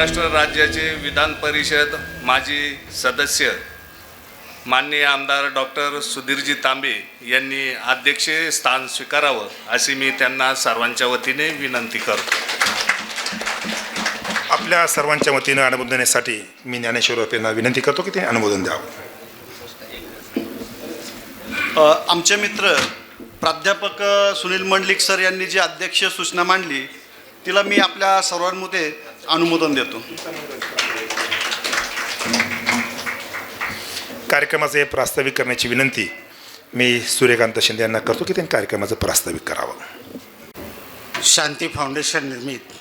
महाराष्ट्र राज्याचे विधान परिषद माजी सदस्य माननीय आमदार डॉक्टर सुधीरजी तांबे यांनी अध्यक्षीय स्थान स्वीकारावं अशी मी त्यांना सर्वांच्या वतीने विनंती करतो. आपल्या सर्वांच्या वतीनं अनुमोदनासाठी मी ज्ञानेश्वर यांना विनंती करतो की ते अनुमोदन द्यावं. आमचे मित्र प्राध्यापक सुनील मंडलिक सर यांनी जी अध्यक्षीय सूचना मांडली तिला मी आपल्या सर्वांमध्ये अनुमोदन देतो. कार्यक्रमाचे प्रास्ताविक करण्याची विनंती मी सूर्यकांत शिंदे यांना करतो की त्यांनी कार्यक्रमाचं प्रास्ताविक करावं. शांती फाउंडेशन निर्मित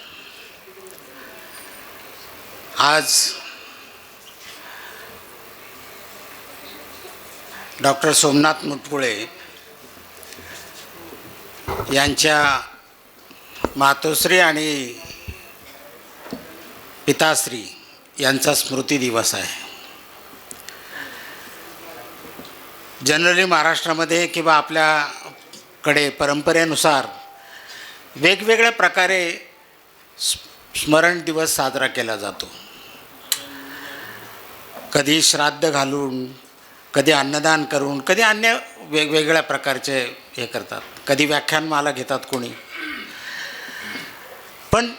आज डॉक्टर सोमनाथ मुटकुळे यांच्या मातोश्री आणि पिताश्री यांचा स्मृती दिवस आहे. जनरली महाराष्ट्रामध्ये किंवा आपल्याकडे परंपरेनुसार वेगवेगळ्या प्रकारे स्मरण दिवस साजरा केला जातो. कधी श्राद्ध घालून, कधी अन्नदान करून, कधी अन्य वेगवेगळ्या प्रकारचे हे करतात, कधी व्याख्यानमाला घेतात कोणी. पण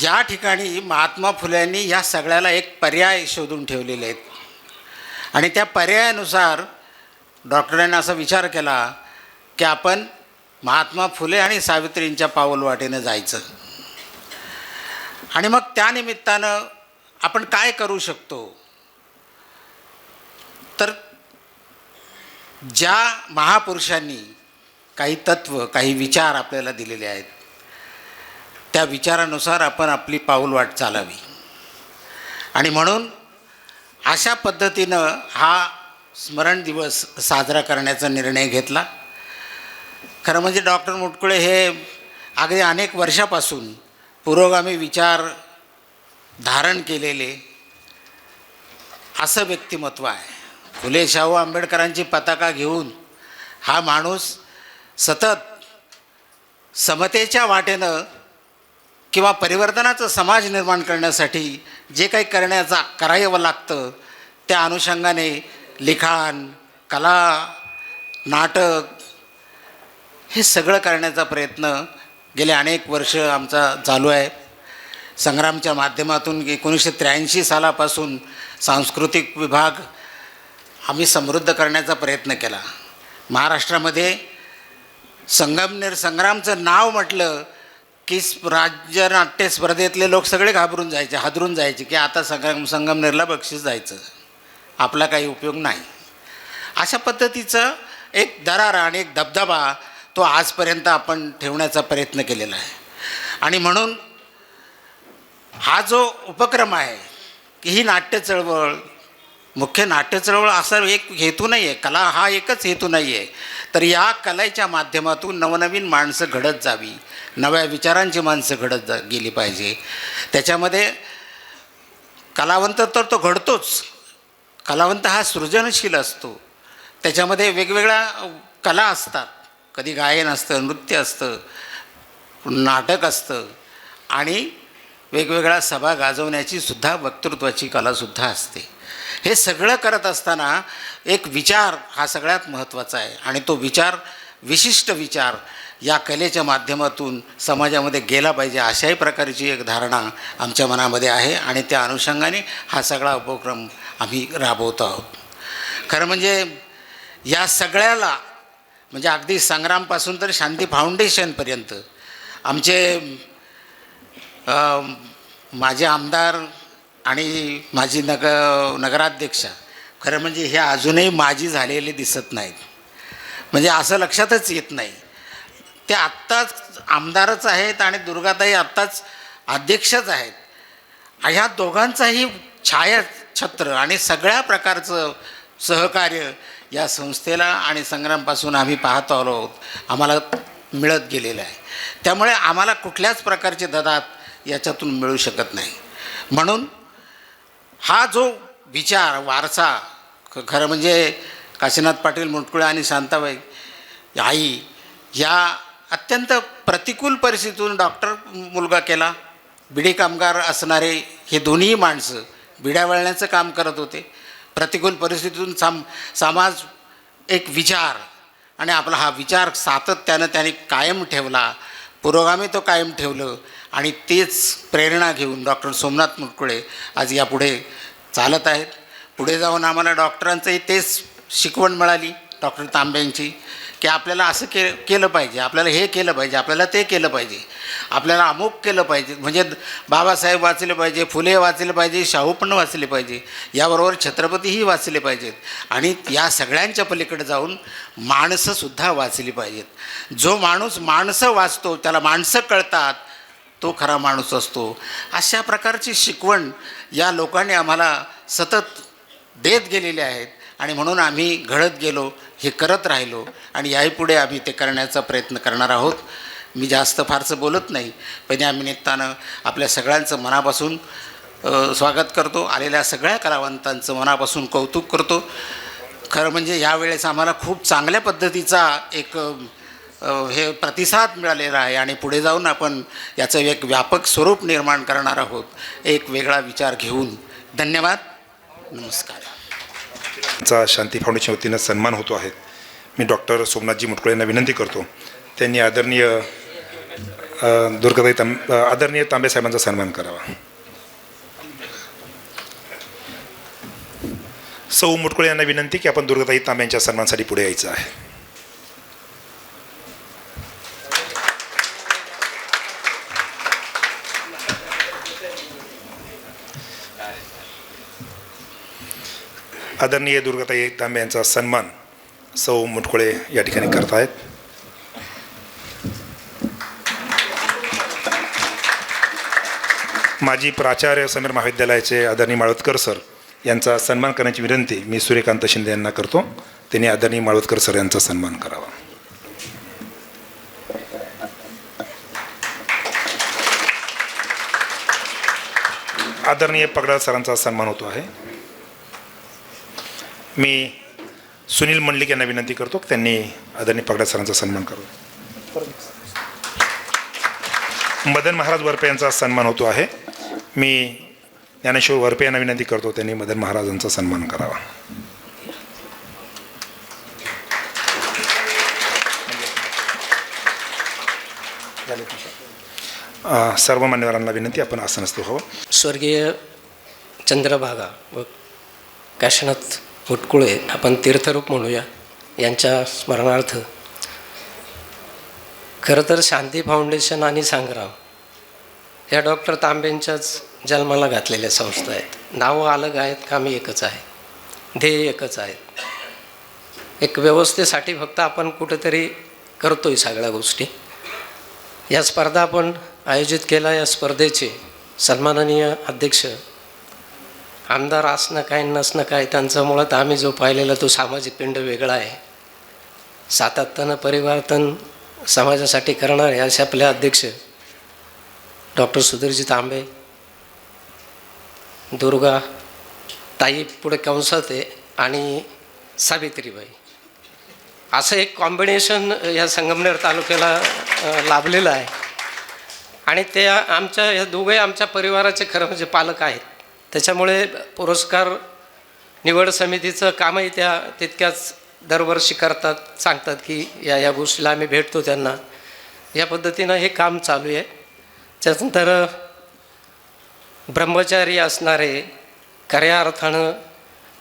या ठिकाणी महात्मा फुल्यांनी या सगळ्याला एक पर्याय शोधून ठेवलेले आहेत आणि त्या पर्यायानुसार डॉक्टरांनी असा विचार केला की आपण महात्मा फुले आणि सावित्रींच्या पाऊलवाटेनं जायचं. आणि मग त्यानिमित्तानं आपण काय करू शकतो, तर ज्या महापुरुषांनी काही तत्त्व, काही विचार आपल्याला दिलेले आहेत त्या विचारानुसार आपण आपली पाऊलवाट चालावी. आणि म्हणून अशा पद्धतीनं हा स्मरण दिवस साजरा करण्याचा निर्णय घेतला. खरं म्हणजे डॉक्टर मुटकुळे हे अगदी अनेक वर्षापासून पुरोगामी विचार धारण केलेले असं व्यक्तिमत्व आहे. फुले शाहू आंबेडकरांची पताका घेऊन हा माणूस सतत समतेच्या वाटेनं किंवा परिवर्तनाचा समाज निर्माण करण्यासाठी जे काही करावं लागतं त्या अनुषंगाने लिखाण, कला, नाटक हे सगळं करण्याचा प्रयत्न गेले अनेक वर्ष आमचा चालू आहे. संग्रामच्या माध्यमातून 1983 सालापासून सांस्कृतिक विभाग आम्ही समृद्ध करण्याचा प्रयत्न केला. महाराष्ट्रामध्ये संगमनेर संग्रामचं नाव म्हटलं की राज्य नाट्य स्पर्धेतले लोक सगळे घाबरून जायचे, हादरून जायचे की आता संगमनेरला बक्षीस जायचं, आपला काही उपयोग नाही. अशा पद्धतीचं एक दरारा आणि एक दबदबा तो आजपर्यंत आपण ठेवण्याचा प्रयत्न केलेला आहे. आणि म्हणून हा जो उपक्रम आहे की ही नाट्य चळवळ, मुख्य नाट्य चळवळ असा एक हेतू नाही आहे, कला हा एकच हेतू नाही आहे, तर या कलेच्या माध्यमातून नवनवीन माणसं घडत जावी, नव्या विचारांची माणसं घडत गेली पाहिजे. त्याच्यामध्ये कलावंत तर तो घडतोच, कलावंत हा सृजनशील असतो. त्याच्यामध्ये वेगवेगळ्या कला असतात, कधी गायन असतं, नृत्य असतं, नाटक असतं आणि वेगवेगळ्या सभा गाजवण्याची सुद्धा वक्तृत्वाची कलासुद्धा असते. हे सगळं करत असताना एक विचार हा सगळ्यात महत्त्वाचा आहे आणि तो विचार, विशिष्ट विचार या कलेच्या माध्यमातून समाजामध्ये गेला पाहिजे अशाही प्रकारची एक धारणा आमच्या मनामध्ये आहे आणि त्या अनुषंगाने हा सगळा उपक्रम आम्ही राबवतो आहोत. खरं म्हणजे या सगळ्याला म्हणजे अगदी संग्रामपासून तर शांती फाउंडेशनपर्यंत आमचे माझे आमदार आणि माझी नगराध्यक्षा खरं म्हणजे हे अजूनही माजी झालेले दिसत नाहीत. म्हणजे असं लक्षातच येत नाही, ते आत्ताच आमदारच आहेत आणि दुर्गाताई आत्ताच अध्यक्षच आहेत. ह्या दोघांचाही छायाछत्र आणि सगळ्या प्रकारचं सहकार्य या संस्थेला आणि संग्रामपासून आम्ही पाहतो आलो आहोत, आम्हाला मिळत गेलेलं आहे. त्यामुळे आम्हाला कुठल्याच प्रकारचे ददात याच्यातून मिळू शकत नाही. म्हणून हा जो विचार वारसा खरं म्हणजे काशीनाथ पाटील मुटकुळे आणि शांताबाई आई या अत्यंत प्रतिकूल परिस्थितीतून डॉक्टर मुलगा केला, बिडी कामगार असणारे हे दोन्ही माणसं विड्या वळण्याचं काम करत होते. प्रतिकूल परिस्थितीतून समाज एक विचार आणि आपला हा विचार सातत्यानं त्याने कायम ठेवला, पुरोगामी तो कायम ठेवलं आणि तेच प्रेरणा घेऊन डॉक्टर सोमनाथ मुटकुळे आज यापुढे चालत आहेत. पुढे जाऊन आम्हाला डॉक्टरांचंही तेच शिकवण मिळाली, डॉक्टर तांब्यांची, की आपल्याला असं केलं पाहिजे, आपल्याला हे केलं पाहिजे, आपल्याला ते केलं पाहिजे, आपल्याला अमुक केलं पाहिजे. म्हणजे बाबासाहेब वाचले पाहिजे, फुले वाचले पाहिजे, शाहू पण वाचले पाहिजे, याबरोबर छत्रपतीही वाचले पाहिजेत आणि या सगळ्यांच्या पलीकडे जाऊन माणसंसुद्धा वाचली पाहिजेत. जो माणूस माणसं वाचतो, त्याला माणसं कळतात, तो खरा माणूस असतो. अशा प्रकारची शिकवण या लोकांनी आम्हाला सतत देत गेलेली आहेत आणि म्हणून आम्ही घडत गेलो, हे करत राहिलो आणि याहीपुढे आम्ही ते करण्याचा प्रयत्न करणार आहोत. मी जास्त फारसं बोलत नाही, पण या निमित्तानं आपल्या सगळ्यांचं मनापासून स्वागत करतो. आलेल्या सगळ्या कलावंतांचं मनापासून कौतुक करतो. खरं म्हणजे यावेळेस आम्हाला खूप चांगल्या पद्धतीचा एक हे प्रतिसाद मिळालेला आहे आणि पुढे जाऊन आपण याचं एक व्यापक स्वरूप निर्माण करणार आहोत, एक वेगळा विचार घेऊन. धन्यवाद, नमस्कार. चा शांती फाउंडेशन वतीनं सन्मान होतो आहे. मी डॉक्टर सोमनाथजी मुटकुळे यांना विनंती करतो, त्यांनी आदरणीय आदरणीय तांबे साहेबांचा सन्मान करावा. सौ मुटकुळे यांना विनंती की आपण दुर्गाताई तांब्यांच्या सन्मानासाठी पुढे यायचं आहे. आदरणीय दुर्गाताई तांबे यांचा सन्मान सौ मुटकुळे या ठिकाणी करत आहेत. माजी प्राचार्य समीर महाविद्यालयाचे आदरणीय माळवतकर सर यांचा सन्मान करण्याची विनंती मी सूर्यकांत शिंदे यांना करतो. त्यांनी आदरणीय माळवतकर सर यांचा सन्मान करावा. आदरणीय पगडाल सरांचा सन्मान होतो आहे. मी सुनील मंडलिक यांना विनंती करतो की त्यांनी आदरणीय पगडाल सरांचा सन्मान करावा. मदन महाराज वरपे यांचा सन्मान होतो आहे. मी ज्ञानेश्वर वरपे यांना विनंती करतो त्यांनी मदन महाराजांचा सन्मान करावा. सर्व मान्यवरांना विनंती आपण आसनस्थ व्हावं. स्वर्गीय चंद्रभागा व काशीनाथ मुटकुळे आपण तीर्थरूप म्हणूया यांच्या स्मरणार्थ खरं तर शांती फाउंडेशन आणि संग्राम या डॉक्टर तांबेंच्याच जन्माला घातलेल्या संस्था आहेत. नावं अलग आहेत, कामी एकच आहे, ध्येय एकच आहेत. एक व्यवस्थेसाठी फक्त आपण कुठेतरी करतोय सगळ्या गोष्टी. या स्पर्धा आपण आयोजित केला. या स्पर्धेचे सन्माननीय अध्यक्ष आमदार असणं काय नसणं काय त्यांचं मुळात आम्ही जो पाहिलेला तो सामाजिक पिंड वेगळा आहे. सातत्यानं परिवर्तन समाजासाठी करणारे असे आपले अध्यक्ष डॉक्टर सुधीरजी तांबे, दुर्गा ताई पुढे कंसात आहे आणि सावित्रीबाई, असं एक कॉम्बिनेशन या संगमनेर तालुक्याला लाभलेलं आहे. आणि ते आमच्या या दोघे आमच्या परिवाराचे खरं म्हणजे पालक आहेत. त्याच्यामुळे पुरस्कार निवड समितीचं कामही त्या तितक्याच दरवर्षी करतात, सांगतात की या गोष्टीला आम्ही भेटतो त्यांना. या पद्धतीनं हे काम चालू आहे. त्यानंतर ब्रह्मचारी असणारे, खऱ्या अर्थानं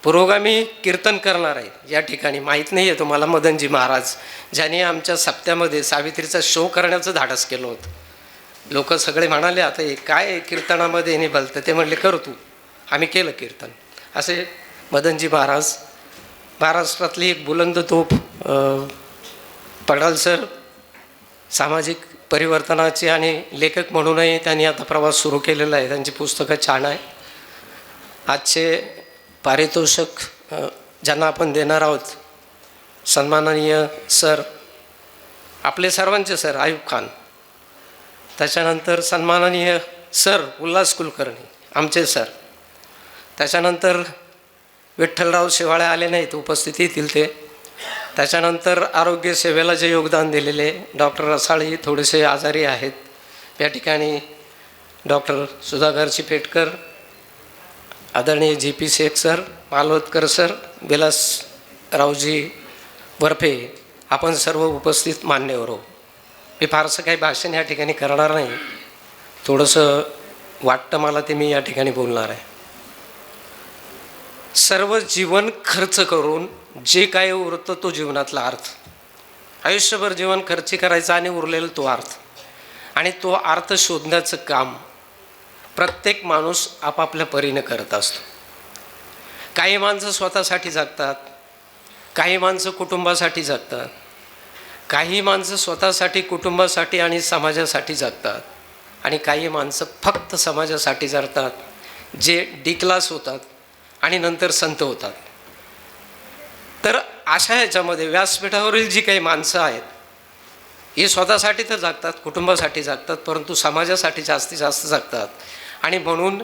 पुरोगामी कीर्तन करणार आहे या ठिकाणी माहीत नाही आहे तुम्हाला, मदनजी महाराज, ज्यांनी आमच्या सप्त्यामध्ये सावित्रीचा शो करण्याचं धाडस केलं होतं. लोक सगळे म्हणाले आता हे काय कीर्तनामध्ये नाही भलतं, ते म्हणले कर तू, आम्ही केलं कीर्तन. असे मदनजी महाराज, महाराष्ट्रातली एक बुलंद तोफ. पडाल सर सामाजिक परिवर्तनाचे आणि लेखक म्हणूनही त्यांनी आता प्रवास सुरू केलेला आहे. त्यांची पुस्तकं छान आहे. आजचे पारितोषिक ज्यांना आपण देणार आहोत सन्माननीय सर, आपले सर्वांचे सर आयुब खान, त्याच्यानंतर सन्माननीय सर उल्हास कुलकर्णी आमचे सर, त्याच्यानंतर विठ्ठलराव शेवाळे आले नाहीत, उपस्थित येतील ते. त्याच्यानंतर आरोग्य सेवेला जे योगदान दिलेले डॉक्टर रसाळी थोडेसे आजारी आहेत. या ठिकाणी डॉक्टर सुधाकर चिपेटकर, आदरणीय GP Shaikh sir, Malwatkar sir, Vilasraoji Barfe, आपण सर्व उपस्थित मान्यवर हो. मी फारसं काही भाषण या ठिकाणी करणार नाही. थोडंसं वाटतं मला ते मी या ठिकाणी बोलणार आहे. सर्व जीवन खर्च करून जे काय उरतं तो जीवनातला अर्थ. आयुष्यभर जीवन खर्ची करायचं आणि उरलेलं तो अर्थ. आणि तो अर्थ शोधण्याचं काम प्रत्येक माणूस आपापल्या परीने करत असतो. काही माणसं स्वतःसाठी जगतात, काही माणसं कुटुंबासाठी जगतात, काही माणसं स्वतःसाठी, कुटुंबासाठी आणि समाजासाठी जगतात, आणि काही माणसं फक्त समाजासाठी जगतात, जे डिक्लास होतात आणि नंतर संत होतात. तर अशा ह्याच्यामध्ये व्यासपीठावरील जी काही माणसं आहेत हे स्वतःसाठी तर जगतात, कुटुंबासाठी जगतात, परंतु समाजासाठी जास्तीत जास्त जगतात. आणि म्हणून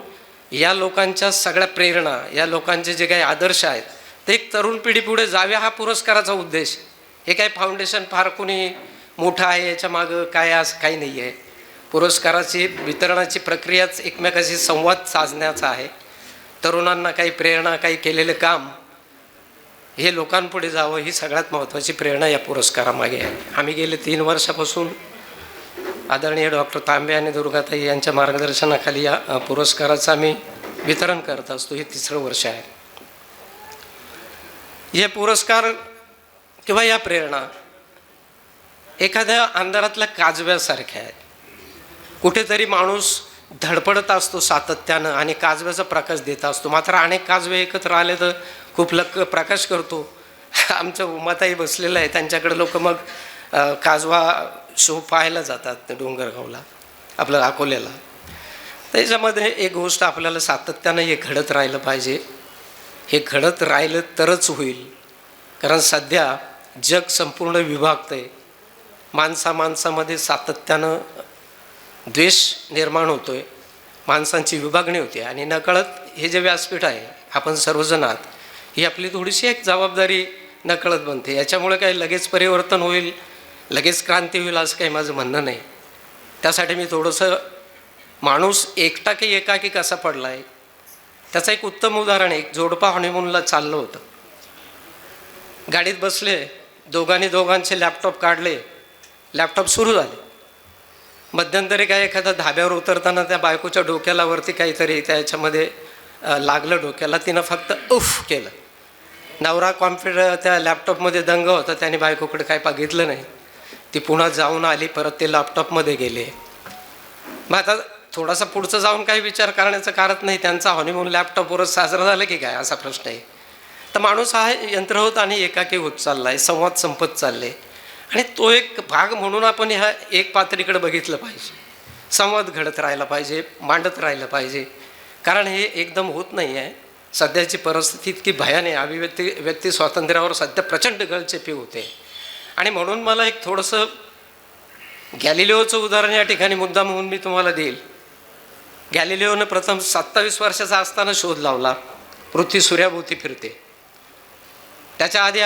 या लोकांच्या सगळ्या प्रेरणा, या लोकांचे जे काही आदर्श आहेत ते एक तरुण पिढी पुढे जावे हा पुरस्काराचा उद्देश. हे काही फाउंडेशन फार कोणी मोठं आहे याच्या मागं काय असं काही नाही आहे. पुरस्काराची वितरणाची प्रक्रियाच एकमेकाशी संवाद साधण्याचा आहे. तरुणांना काही प्रेरणा, काही केलेलं काम हे लोकांपुढे जावं ही सगळ्यात महत्त्वाची प्रेरणा या पुरस्कारामागे आहे. आम्ही गेले 3 वर्षापासून आदरणीय डॉक्टर तांबे आणि दुर्गाताई यांच्या मार्गदर्शनाखाली या पुरस्काराचं आम्ही वितरण करत असतो. हे 3रं वर्ष आहे. हे पुरस्कार किंवा या प्रेरणा एखाद्या अंधारातल्या काजव्यासारख्या आहेत. कुठेतरी माणूस धडपडत असतो सातत्यानं आणि काजव्याचा प्रकाश देत असतो. मात्र अनेक काजवे एकत्र आले तर खूप प्रकाश करतो. आमच्या उमाताई बसलेलं आहे, त्यांच्याकडे लोक मग काजवा शो पाहायला जातात डोंगरगावला, आपलं अकोल्याला. त्याच्यामध्ये एक गोष्ट आपल्याला सातत्यानं हे घडत राहिलं पाहिजे. हे घडत राहिलं तरच होईल. कारण सध्या जग संपूर्ण विभागतं आहे. माणसामध्ये सातत्यानं द्वेष निर्माण होतो आहे, माणसांची विभागणी होते. आणि नकळत हे जे व्यासपीठ आहे, आपण सर्वजण आहात, ही आपली थोडीशी एक जबाबदारी नकळत बनते. याच्यामुळे काही लगेच परिवर्तन होईल, लगेच क्रांती होईल असं काही माझं म्हणणं नाही. त्यासाठी मी थोडंसं माणूस एकटा की एकाकी कसा पडला आहे त्याचं एक उत्तम उदाहरण आहे. एक जोडपा हनीमूनला चाललं होतं. गाडीत बसले, दोघांचे लॅपटॉप काढले, लॅपटॉप सुरू झाले. मध्यंतरी काय एखादा धाब्यावर उतरताना त्या बायकोच्या डोक्याला वरती काहीतरी त्याच्यामध्ये लागलं डोक्याला, तिनं फक्त उफ केलं. नवरा त्या लॅपटॉपमध्ये दंग होता, त्याने बायकोकडे काय बघितलं नाही. ती पुन्हा जाऊन आली, परत ते लॅपटॉपमध्ये गेले. मग आता थोडासा पुढचं जाऊन काही विचार करण्याचं कारण नाही, त्यांचा हनीमून लॅपटॉपवरच साजरा झालं की काय असा प्रश्न आहे. तर माणूस हा यंत्र होत आणि एकाकी होत चालला आहे, संवाद संपत चालले. आणि तो एक भाग म्हणून आपण ह्या एक पातळीकडे बघितलं पाहिजे. संवाद घडत राहिला पाहिजे, मांडत राहिलं पाहिजे. कारण हे एकदम होत नाही आहे. सध्याची परिस्थिती इतकी भयाने, व्यक्ती स्वातंत्र्यावर सध्या प्रचंड गळचेपी होते. आणि म्हणून मला एक थोडंसं गॅलिलिओचं उदाहरण या ठिकाणी मुद्दा म्हणून मी तुम्हाला देईल. गॅलिलिओनं प्रथम 27 वर्षाचा असताना शोध लावला, पृथ्वी सूर्याभोवती फिरते. त्याच्या आधी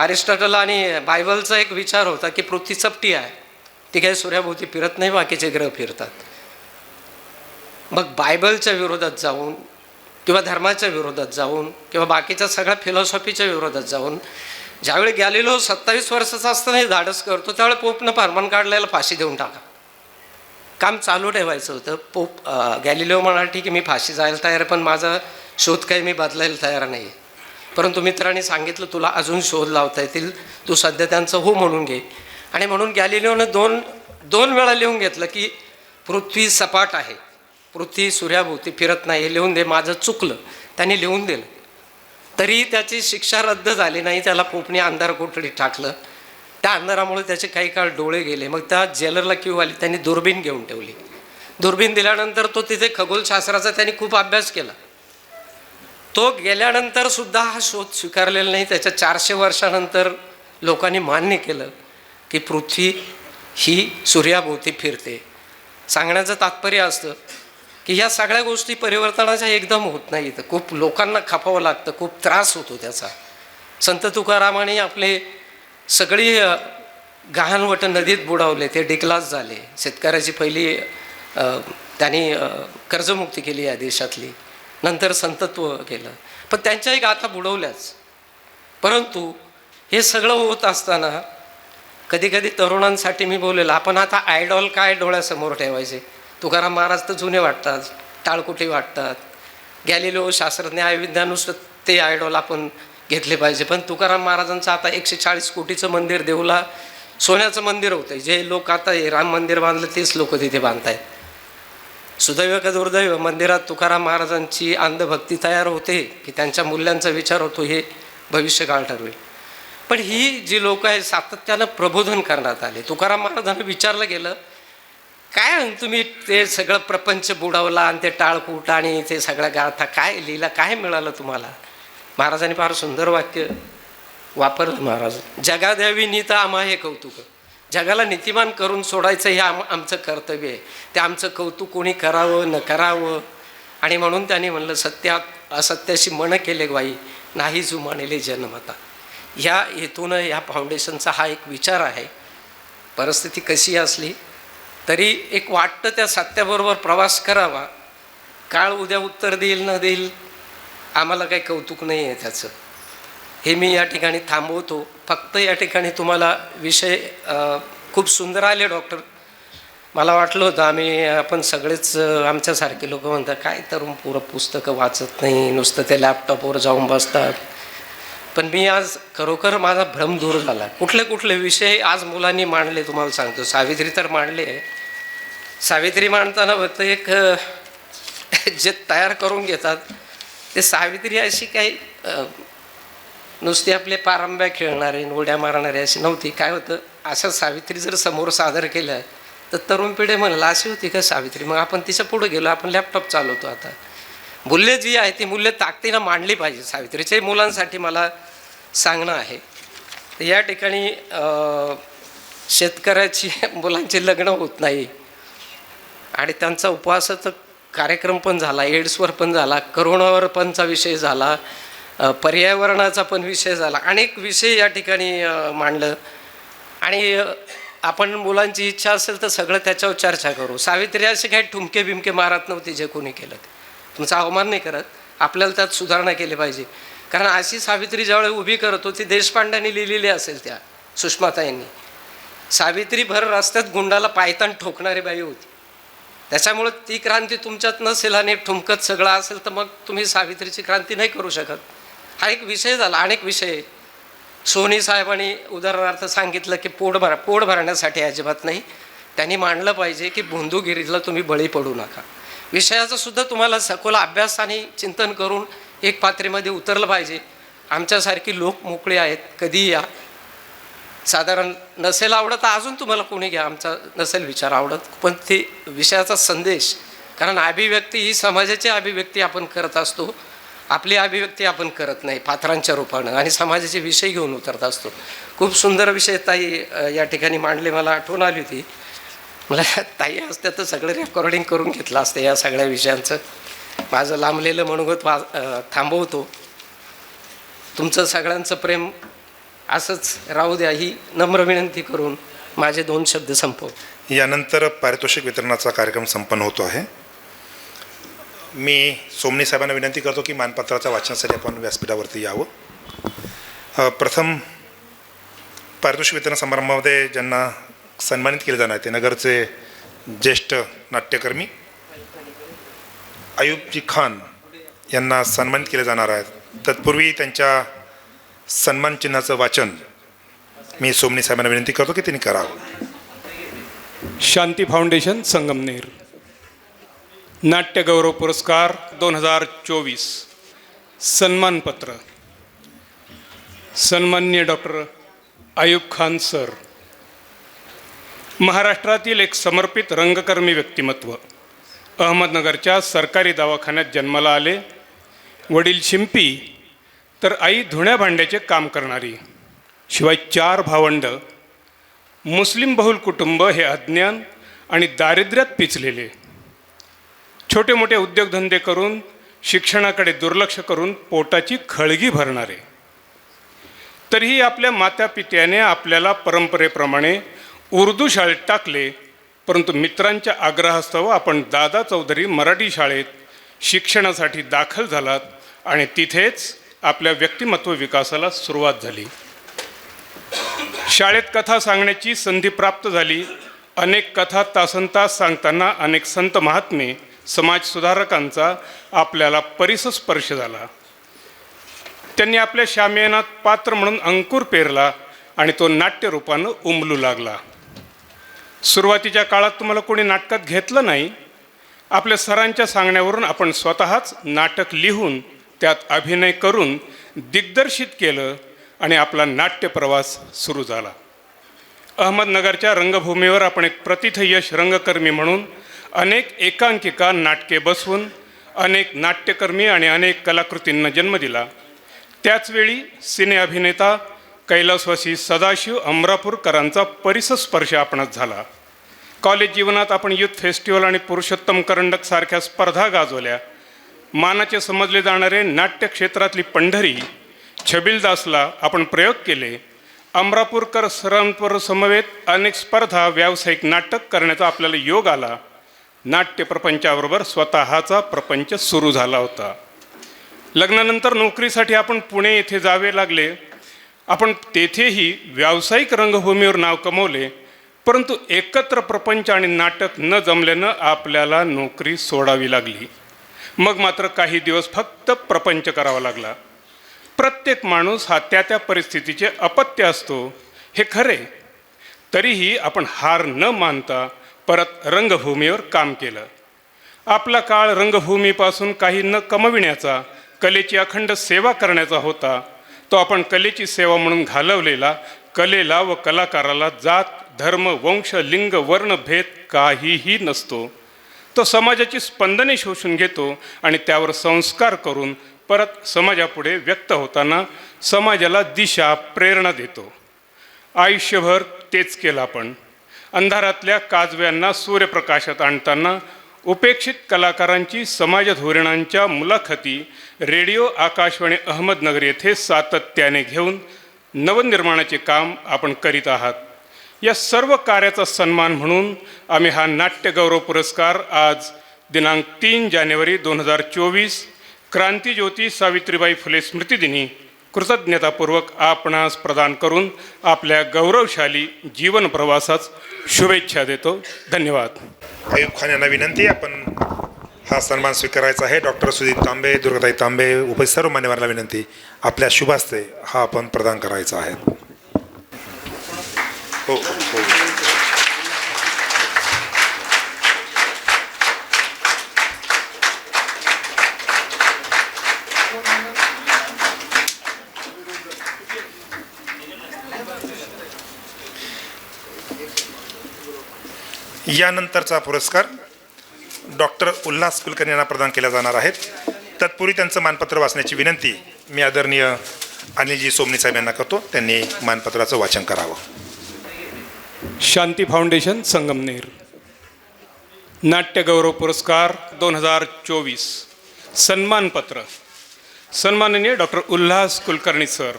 अरिस्टॉटल आणि बायबलचा एक विचार होता की पृथ्वी चपटी आहे, ती काही सूर्याभोवती फिरत नाही, बाकीचे ग्रह फिरतात. मग बायबलच्या विरोधात जाऊन किंवा धर्माच्या विरोधात जाऊन किंवा बाकीच्या सगळ्या फिलॉसॉफीच्या विरोधात जाऊन ज्यावेळी गॅलिलिओ 27 वर्षाचा असताना हे धाडस करतो, त्यावेळी पोपनं फरमान काढलेला फाशी देऊन टाका. काम चालू ठेवायचं होतं. गॅलिलिओ म्हणाला ठीक आहे मी फाशी जायला तयार आहे, पण माझा शोध काही मी बदलायला तयार नाही. परंतु मित्रांनी सांगितलं तुला अजून शोध लावता येतील, तू सध्या त्यांचं हो म्हणून घे. आणि म्हणून गॅलिलिओनं दोन वेळा लिहून घेतलं की पृथ्वी सपाट आहे, पृथ्वी सूर्याभोवती फिरत नाही, हे लिहून दे. माझं चुकलं, त्यांनी लिहून दिलं. तरी त्याची शिक्षा रद्द झाली नाही. त्याला पोपने अंधार कोठडीत टाकलं. त्या अंधारामुळे त्याचे काही काळ डोळे गेले. मग त्या जेलरला क्यू आली, त्यांनी दुर्बीण घेऊन ठेवली. दुर्बीण दिल्यानंतर तो तिथे खगोलशास्त्राचा त्यांनी खूप अभ्यास केला. तो गेल्यानंतर सुद्धा हा शोध स्वीकारलेला नाही. त्याच्या 400 वर्षानंतर लोकांनी मान्य केलं की पृथ्वी ही सूर्याभोवती फिरते. सांगण्याचं तात्पर्य असतं की ह्या सगळ्या गोष्टी परिवर्तनाच्या एकदम होत नाही. तर खूप लोकांना खपावं लागतं, खूप त्रास होतो त्याचा. संत तुकारामाने आपले सगळी गहाणवट नदीत बुडवले, ते डिक्लास झाले. शेतकऱ्याची पहिली त्यांनी कर्जमुक्ती केली या देशातली, नंतर संतत्व केलं, पण त्यांच्याही गाथा बुडवल्याच. परंतु हे सगळं होत असताना कधी कधी तरुणांसाठी मी बोलेल, आपण आता आयडॉल काय डोळ्यासमोर ठेवायचे? तुकाराम महाराज तर जुने वाटतात, टाळकुटी वाटतात, गॅलिलिओ शास्त्रज्ञ विज्ञानुस ते आयडॉल आपण घेतले पाहिजे. पण तुकाराम महाराजांचं आता 140 कोटीचं मंदिर देऊला सोन्याचं मंदिर होतं. जे लोक आता हे राम मंदिर बांधलं तेच लोक तिथे बांधतायत. सुदैव का दुर्दैव, मंदिरात तुकाराम महाराजांची अंधभक्ती तयार होते की त्यांच्या मूल्यांचा विचार होतो हे भविष्यकाळ ठरवेल. पण ही जी लोक आहेत सातत्यानं प्रबोधन करण्यात आले. तुकाराम महाराजांना विचारलं गेलं, काय तुम्ही ते सगळं प्रपंच बुडवला आणि ते टाळकूट आणि ते सगळ्या गाथा काय लिहिला, काय मिळालं तुम्हाला? महाराजांनी फार सुंदर वाक्य वापरलं. महाराज, जगा द्यावी नीता आम्हा हे कौतुक. जगाला नीतिमान करून सोडायचं हे आमचं कर्तव्य आहे. ते आमचं कौतुक कोणी करावं न करावं. आणि म्हणून त्यांनी म्हणलं, सत्यात असत्याशी मन केले ग्वाही, नाही जुमानेले जन्मता. ह्या हेतूनं ह्या फाउंडेशनचा हा एक विचार आहे. परिस्थिती कशी असली तरी एक वाटतं त्या सत्याबरोबर प्रवास करावा. काळ उद्या उत्तर देईल न देईल आम्हाला काही कौतुक नाही आहे त्याचं. हे मी या ठिकाणी थांबवतो. फक्त या ठिकाणी तुम्हाला विषय खूप सुंदर आले डॉक्टर. मला वाटलं होतं आपण सगळेच आमच्यासारखे लोक म्हणतात काय तरुण पुरं पुस्तकं वाचत नाही, नुसतं ते लॅपटॉपवर जाऊन बसतात. पण मी आज खरोखर माझा भ्रम दूर झाला. कुठले कुठले विषय आज मुलांनी मांडले तुम्हाला सांगतो. सावित्री तर मांडले. सावित्री मांडताना फक्त एक जे तयार करून घेतात ते सावित्री अशी काही नुसती आपले पारंब्या खेळणारे उड्या मारणारे अशी नव्हती. काय होतं, असं सावित्री जर समोर सादर केलं तर तरुण पिढी म्हणलं अशी होती का सावित्री? मग आपण तिच्या पुढे गेलो, आपण लॅपटॉप चालवतो. आता मूल्य जी आहे ती मूल्य ताकदीनं मांडली पाहिजे. सावित्रीच्या मुलांसाठी मला सांगणं आहे. तर या ठिकाणी शेतकऱ्याची मुलांची लग्न होत नाही आणि त्यांचा उपवासाचा कार्यक्रम पण झाला, एड्सवर पण झाला, करोनावर पणचा विषय झाला, पर्यावरणाचा पण विषय झाला, अनेक विषय या ठिकाणी मांडलं. आणि आपण मुलांची इच्छा असेल तर सगळं त्याच्यावर चर्चा करू. सावित्री असे काही ठुमके बिमके मारत नव्हती जे कोणी केलं ते. तुमचा अवमान नाही करत, आपल्याला त्यात सुधारणा केली पाहिजे. कारण अशी सावित्री ज्यावेळी उभी करत होती, देशपांड्यांनी लिहिलेली असेल त्या सुषमाताईंनी, सावित्री भर रस्त्यात गुंडाला पायतान ठोकणारी बाई होती. त्याच्यामुळं ती क्रांती तुमच्यात नसेल आणि ठुमकत सगळं असेल तर मग तुम्ही सावित्रीची क्रांती नाही करू शकत. हा एक विषय झाला. अनेक विषय सोनी साहेबांनी उदाहरणार्थ सांगितलं की पोट भरण्यासाठी अजिबात नाही. त्यांनी मांडलं पाहिजे की भोंदूगिरीला तुम्ही बळी पडू नका. विषयाचा सुद्धा तुम्हाला सखोल अभ्यास आणि चिंतन करून एक पात्रेमध्ये उतरलं पाहिजे. आमच्यासारखी लोक मोकळे आहेत, कधी या. साधारण नसेल आवडत अजून तुम्हाला कोणी घ्या, आमचा नसेल विचार आवडत, पण ते विषयाचा संदेश. कारण अभिव्यक्ती ही समाजाची अभिव्यक्ती आपण करत असतो, आपली अभिव्यक्ती आपण करत नाही पात्रांच्या रूपानं, आणि समाजाचे विषय घेऊन उतरत असतो. खूप सुंदर विषय ताई या ठिकाणी मांडले. मला आठवण आली होती, मला ताई असत्या तर सगळं रेकॉर्डिंग करून घेतलं असतं या सगळ्या विषयांचं. माझं लांबलेलं मनोगत थांबवतो. तुमचं सगळ्यांचं प्रेम असंच राहू द्या ही नम्र विनंती करून माझे 2 शब्द संपवतो. यानंतर पारितोषिक वितरणाचा कार्यक्रम संपन्न होतो आहे. मी सोमनी साहेबांना विनंती करतो की मानपत्राच्या वाचनासाठी आपण व्यासपीठावरती यावं. प्रथम पारितोषिक वितरण समारंभामध्ये ज्यांना सन्मानित केले जाणार आहे ते नगरचे ज्येष्ठ नाट्यकर्मी अयूबजी खान यांना सन्मानित केले जाणार आहेत. तत्पूर्वी त्यांच्या सन्मान चिन्हाचं वाचन मी सोमनी साहेबांना विनंती करतो की त्यांनी करावं. शांती फाउंडेशन संगमनेर नाट्यगौरव पुरस्कार 2024 सन्मानपत्र सन्माननीय डॉक्टर अयूब खान सर. महाराष्ट्रातील एक समर्पित रंगकर्मी व्यक्तिमत्व. अहमदनगरच्या सरकारी दवाखान्यात जन्माला आले. वडील शिंपी तर आई धुण्या भांड्याचे काम करणारी. शिवाय 4 भावंड. मुस्लिम बहुल कुटुंब हे अज्ञान आणि दारिद्र्यात पिचलेले. छोटे मोठे उद्योगधंदे करून शिक्षणाकडे दुर्लक्ष करून पोटाची खळगी भरणारे. तरीही आपल्या मातापित्याने आपल्याला परंपरेप्रमाणे उर्दू शाळेत टाकले परंतु मित्रांच्या आग्रहास्तव आपण दादा चौधरी मराठी शाळेत शिक्षणासाठी दाखल झालात आणि तिथेच आपल्या व्यक्तिमत्व विकासाला सुरुवात झाली. शाळेत कथा सांगण्याची संधी प्राप्त झाली. अनेक कथा तासनतास सांगताना अनेक संत महात्मे समाजसुधारकांचा आपल्याला परिसस्पर्श झाला. त्यांनी आपल्या शामियानात पात्र म्हणून अंकुर पेरला आणि तो नाट्यरूपानं उमलू लागला. सुरुवातीच्या काळात तुम्हाला कोणी नाटकात घेतलं नाही. आपल्या सरांच्या सांगण्यावरून आपण स्वतःच नाटक लिहून त्यात अभिनय करून दिग्दर्शित केलं आणि आपला नाट्यप्रवास सुरू झाला. अहमदनगरच्या रंगभूमीवर आपण एक प्रतिथयश रंगकर्मी म्हणून अनेक एकांकिका नाटके बसवून अनेक नाट्यकर्मी आणि अनेक कलाकृतींना जन्म दिला. त्याचवेळी सिने अभिनेता कैलासवासी सदाशिव अमरापूरकरांचा परिसस्पर्श आपणास झाला. कॉलेज जीवनात आपण युथ फेस्टिवल आणि पुरुषोत्तम करंडक सारख्या स्पर्धा गाजवल्या. मानाचे समजले जाणारे नाट्यक्षेत्रातली पंढरी छबिलदासला आपण प्रयोग केले. अमरापूरकर सरांवर समवेत अनेक स्पर्धा व्यावसायिक नाटक करण्याचा आपल्याला योग आला. नाट्यप्रपंचाबरोबर स्वतःचा प्रपंच सुरू झाला होता. लग्नानंतर नोकरीसाठी आपण पुणे येथे जावे लागले. आपण तेथेही व्यावसायिक रंगभूमीवर नाव कमवले. परंतु एकत्र प्रपंच आणि नाटक न जमल्यानं आपल्याला नोकरी सोडावी लागली. मग मात्र काही दिवस फक्त प्रपंच करावा लागला. प्रत्येक माणूस हा त्या परिस्थितीचे अपत्य असतो हे खरे. तरीही आपण हार न मानता परत रंगभूमीवर काम केलं. आपला काळ रंगभूमीपासून काही न कमविण्याचा, कलेची अखंड सेवा करण्याचा होता. तो आपण कलेची सेवा म्हणून घालवलेला कलेला व कलाकाराला जात, धर्म, वंश, लिंग, वर्ण, भेद काहीही नसतो. तो समाजाची स्पंदने शोषून घेतो आणि त्यावर संस्कार करून परत समाजापुढे व्यक्त होताना समाजाला दिशा, प्रेरणा देतो. आयुष्यभर तेच केलं आपण. अंधारातल्या काजव्यांना सूर्यप्रकाशात आणताना उपेक्षित कलाकारांची समाज धोरणांच्या मुलाखती रेडिओ आकाशवाणी अहमदनगर येथे सातत्याने घेऊन नवनिर्माणाचे काम आपण करीत आहात. या सर्व कार्याचा सन्मान म्हणून आम्ही हा नाट्यगौरव पुरस्कार आज दिनांक 3 जानेवारी 2024 क्रांतीज्योती सावित्रीबाई फुले स्मृतिदिनी कृतज्ञतापूर्वक आपणास प्रदान करून आपल्या गौरवशाली जीवन प्रवासास शुभेच्छा देतो. धन्यवाद. अयूब खान यांना विनंती, आपण हा सन्मान स्वीकारायचा आहे. डॉक्टर सुदीप तांबे, दुर्गाताई तांबे, उपस्थित सर्व मान्यवरांना विनंती, आपल्या शुभास्ते हा आपण प्रदान करायचा आहे. हो हो. यानंतरचा पुरस्कार डॉक्टर उल्हास कुलकर्णी यांना प्रदान केला जाणार आहेत. तत्पूर्वी त्यांचं मानपत्र वाचण्याची विनंती मी आदरणीय अनिलजी सोमनी साहेब यांना करतो. त्यांनी मानपत्राचं वाचन करावं. शांती फाउंडेशन संगमनेर नाट्यगौरव पुरस्कार 2024 सन्मानपत्र सन्माननीय डॉक्टर उल्हास कुलकर्णी सर.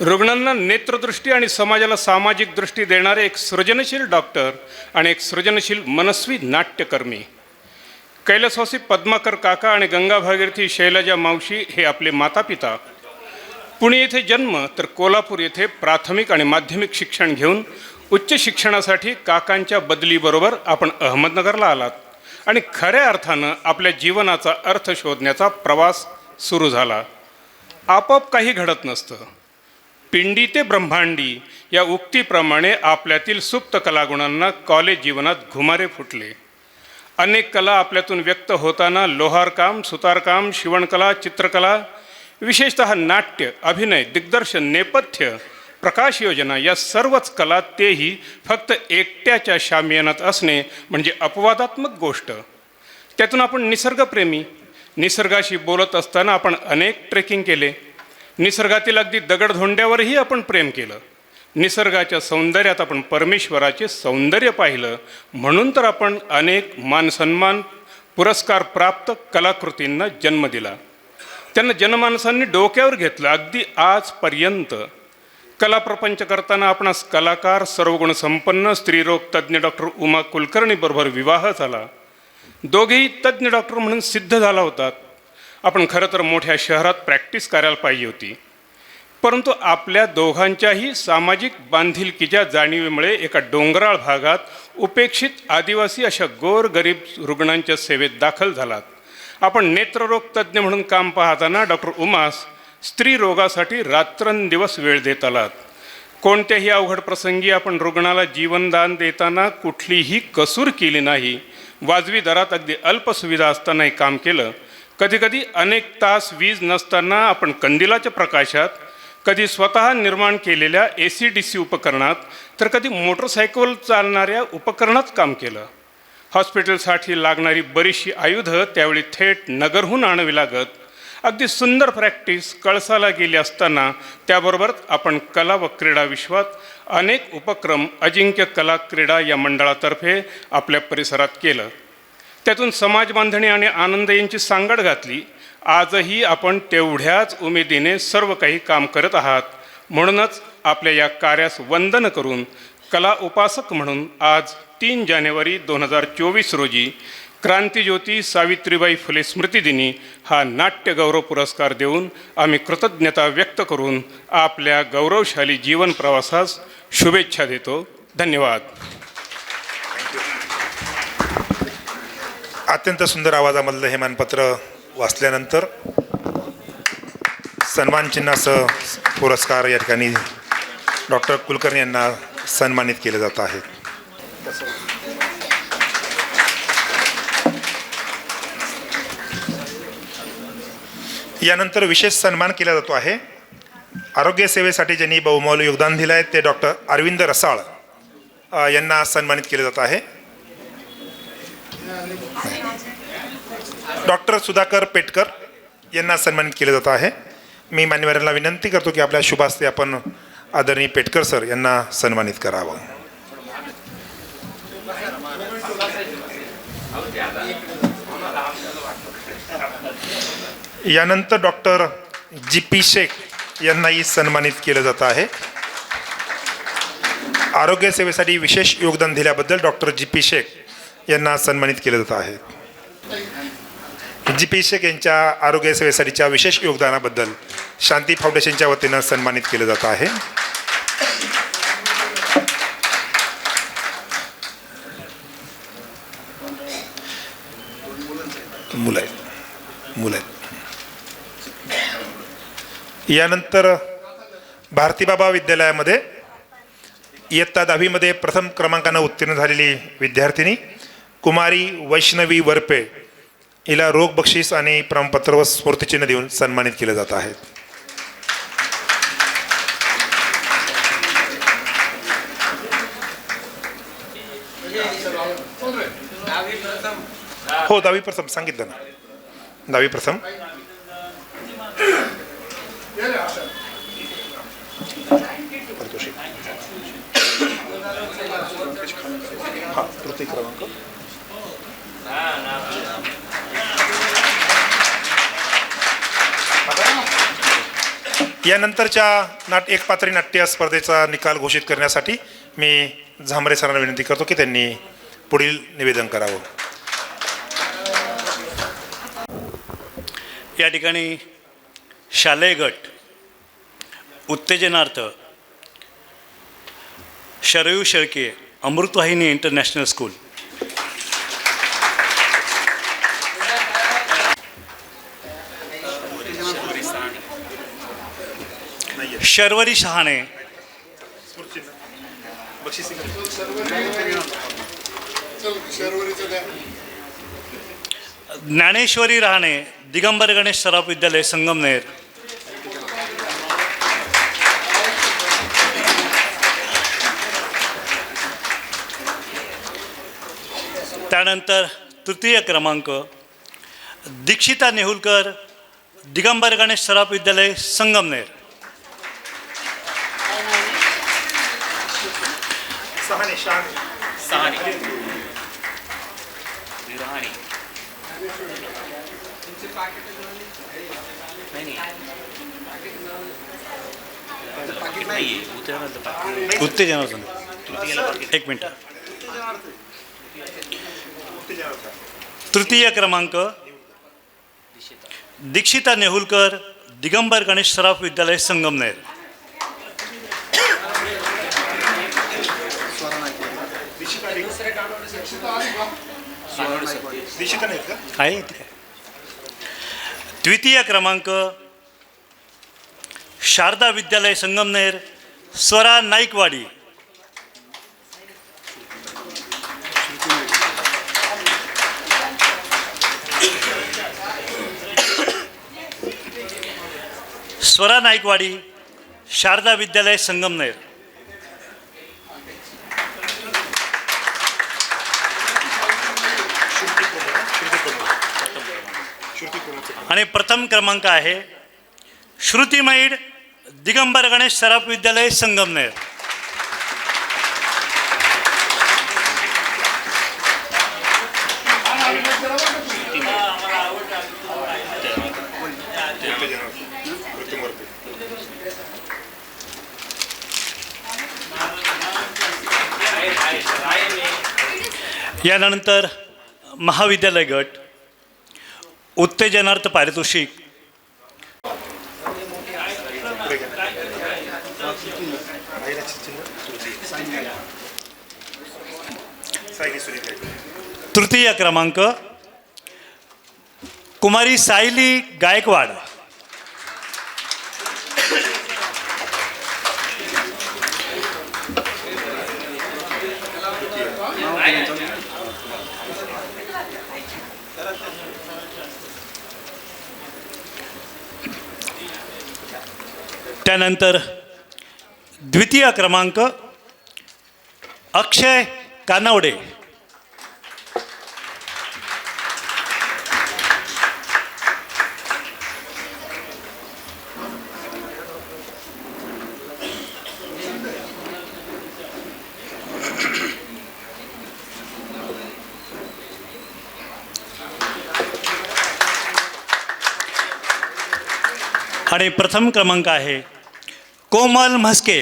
रुग्णांना नेत्रदृष्टी आणि समाजाला सामाजिक दृष्टी देणारे एक सृजनशील डॉक्टर आणि एक सृजनशील मनस्वी नाट्यकर्मी. कैलासवासी पद्माकर काका आणि गंगा भागीरथी शैलजा मावशी हे आपले मातापिता. पुणे येथे जन्म तर कोल्हापूर येथे प्राथमिक आणि माध्यमिक शिक्षण घेऊन उच्च शिक्षणासाठी काकांच्या बदलीबरोबर आपण अहमदनगरला आलात आणि खऱ्या अर्थानं आपल्या जीवनाचा अर्थ शोधण्याचा प्रवास सुरू झाला. आपोआप काही घडत नसतं. पिंडी ते ब्रह्मांडी या उक्तीप्रमाणे आपल्यातील सुप्त कलागुणांना कॉलेज जीवनात घुमारे फुटले. अनेक कला आपल्यातून व्यक्त होताना लोहारकाम, सुतारकाम, शिवणकला, चित्रकला, विशेषतः नाट्य, अभिनय, दिग्दर्शन, नेपथ्य, प्रकाश योजना या सर्वच कला तेही फक्त एकट्याच्या शामियानात असणे म्हणजे अपवादात्मक गोष्ट. त्यातून आपण निसर्गप्रेमी. निसर्गाशी बोलत असताना आपण अनेक ट्रेकिंग केले. निसर्गातील अगदी दगडधोंड्यावरही आपण प्रेम केलं. निसर्गाच्या सौंदर्यात आपण परमेश्वराचे सौंदर्य पाहिलं. म्हणून तर आपण अनेक मानसन्मान पुरस्कार प्राप्त कलाकृतींना जन्म दिला. त्यांना जनमानसांनी डोक्यावर घेतलं. अगदी आजपर्यंत कला प्रपंच करताना आपणास कलाकार सर्वगुणसंपन्न स्त्रीरोग तज्ज्ञ डॉक्टर उमा कुलकर्णीबरोबर विवाह झाला. दोघेही तज्ज्ञ डॉक्टर म्हणून सिद्ध झाला होतात. आपण खरं तर मोठ्या शहरात प्रॅक्टिस करायला पाहिजे होती, परंतु आपल्या दोघांच्याही सामाजिक बांधिलकीच्या जाणीवेमुळे एका डोंगराळ भागात उपेक्षित आदिवासी अशा गोरगरीब रुग्णांच्या सेवेत दाखल झालात. आपण नेत्ररोग तज्ज्ञ म्हणून काम पाहताना डॉक्टर उमास स्त्री रोगासाठी रात्रंदिवस वेळ देत आलात. कोणत्याही अवघड प्रसंगी आपण रुग्णाला जीवनदान देताना कुठलीही कसूर केली नाही. वाजवी दरात अगदी अल्प सुविधा असतानाही काम केलं. कधीकधी अनेक तास वीज नसताना आपण कंदिलाच्या प्रकाशात, कधी स्वतः निर्माण केलेल्या ACDC उपकरणात, तर कधी मोटरसायकल चालणाऱ्या उपकरणात काम केलं. हॉस्पिटलसाठी लागणारी बरीचशी आयुधं त्यावेळी थेट नगरहून आणावी लागत. अगदी सुंदर प्रॅक्टिस कळसाला गेली असताना त्याबरोबर आपण कला व क्रीडा विश्वात अनेक उपक्रम अजिंक्य कला क्रीडा या मंडळातर्फे आपल्या परिसरात केलं. त्यातून समाज बांधणी आणि आनंद यांची सांगड घातली. आजही आपण तेवढ्याच उमेदीने सर्व काही काम करत आहात. म्हणूनच आपल्या या कार्यास वंदन करून कला उपासक म्हणून आज 3 जानेवारी 2024 रोजी क्रांतिज्योती सावित्रीबाई फुले स्मृतिदिनी हा नाट्य गौरव पुरस्कार देऊन आम्ही कृतज्ञता व्यक्त करून आपल्या गौरवशाली जीवन प्रवासास शुभेच्छा देतो. धन्यवाद. अत्यंत सुंदर आवाजामधलं हे मानपत्र वाचल्यानंतर सन्मान चिन्हासह पुरस्कार या ठिकाणी डॉक्टर कुलकर्णी यांना सन्मानित केले जात आहे. यानंतर विशेष सन्मान केला जातो आहे. आरोग्य सेवेसाठी ज्यांनी बहुमौल्य योगदान दिलं आहे ते डॉक्टर अरविंद रसाळ यांना सन्मानित केले जात आहे. डॉक्टर सुधाकर पेटकर यांना सन्मानित केले जात आहे. मी मान्यवरांना विनंती करतो की आपल्या शुभास्ते आपण आदरणीय पेटकर सर यांना सन्मानित करावं. यानंतर डॉक्टर GP शेख यांनाही सन्मानित केलं जात आहे. आरोग्य सेवेसाठी विशेष योगदान दिल्याबद्दल डॉक्टर GP शेख यांना सन्मानित केलं जात आहे. GP शेख यांच्या आरोग्य सेवेसाठीच्या विशेष योगदानाबद्दल शांती फाउंडेशनच्या वतीनं सन्मानित केलं जात आहे. मुलं आहेत. यानंतर भारतीबाबा विद्यालयामध्ये इयत्ता 10वीमध्ये प्रथम क्रमांकानं उत्तीर्ण झालेली विद्यार्थिनी कुमारी वैष्णवी वरपे हिला रोख बक्षीस आणि प्रमाणपत्र व स्फूर्तिचिन्ह देऊन सन्मानित केले जात आहे. हो, 10वी प्रथम सांगितलं ना. 10वी प्रथम प्रत्येक क्रमांक यानंतरच्या एकपात्री नाट्य स्पर्धेचा निकाल घोषित करण्यासाठी मी झांबरे सरांना विनंती करतो की त्यांनी पुढील निवेदन करावं. या ठिकाणी शालेय गट उत्तेजनार्थ शरयू शेळके अमृतवाहिनी इंटरनॅशनल स्कूल, शर्वरी शहाणे ज्ञानेश्वरी रहाणे दिगंबर गणेश सराफ विद्यालय संगमनेर, त्यानंतर तृतीय क्रमांक दीक्षिता नेहुलकर दिगंबर गणेश सराफ विद्यालय संगमनेर, उत्तेजनार्थ एक मिनटं. तृतीय क्रमांक दीक्षिता नेहुलकर, दिगंबर गणेश सराफ विद्यालय संगमनेर. आहे इथे. द्वितीय क्रमांक शारदा विद्यालय संगमनेर, स्वरा नाईकवाडी. स्वरा नाईकवाडी, शारदा विद्यालय संगमनेर. आणि प्रथम क्रमांक आहे श्रुती मैड, दिगंबर गणेश सराफ विद्यालय संगमनेर. यानंतर महाविद्यालय गट उत्तेजनार्थ पारितोषिक तृतीय क्रमांक कुमारी सायली गायकवाड. त्यानंतर द्वितीय क्रमांक अक्षय कानवडे. आणि प्रथम क्रमांक आहे कोमल म्हस्के.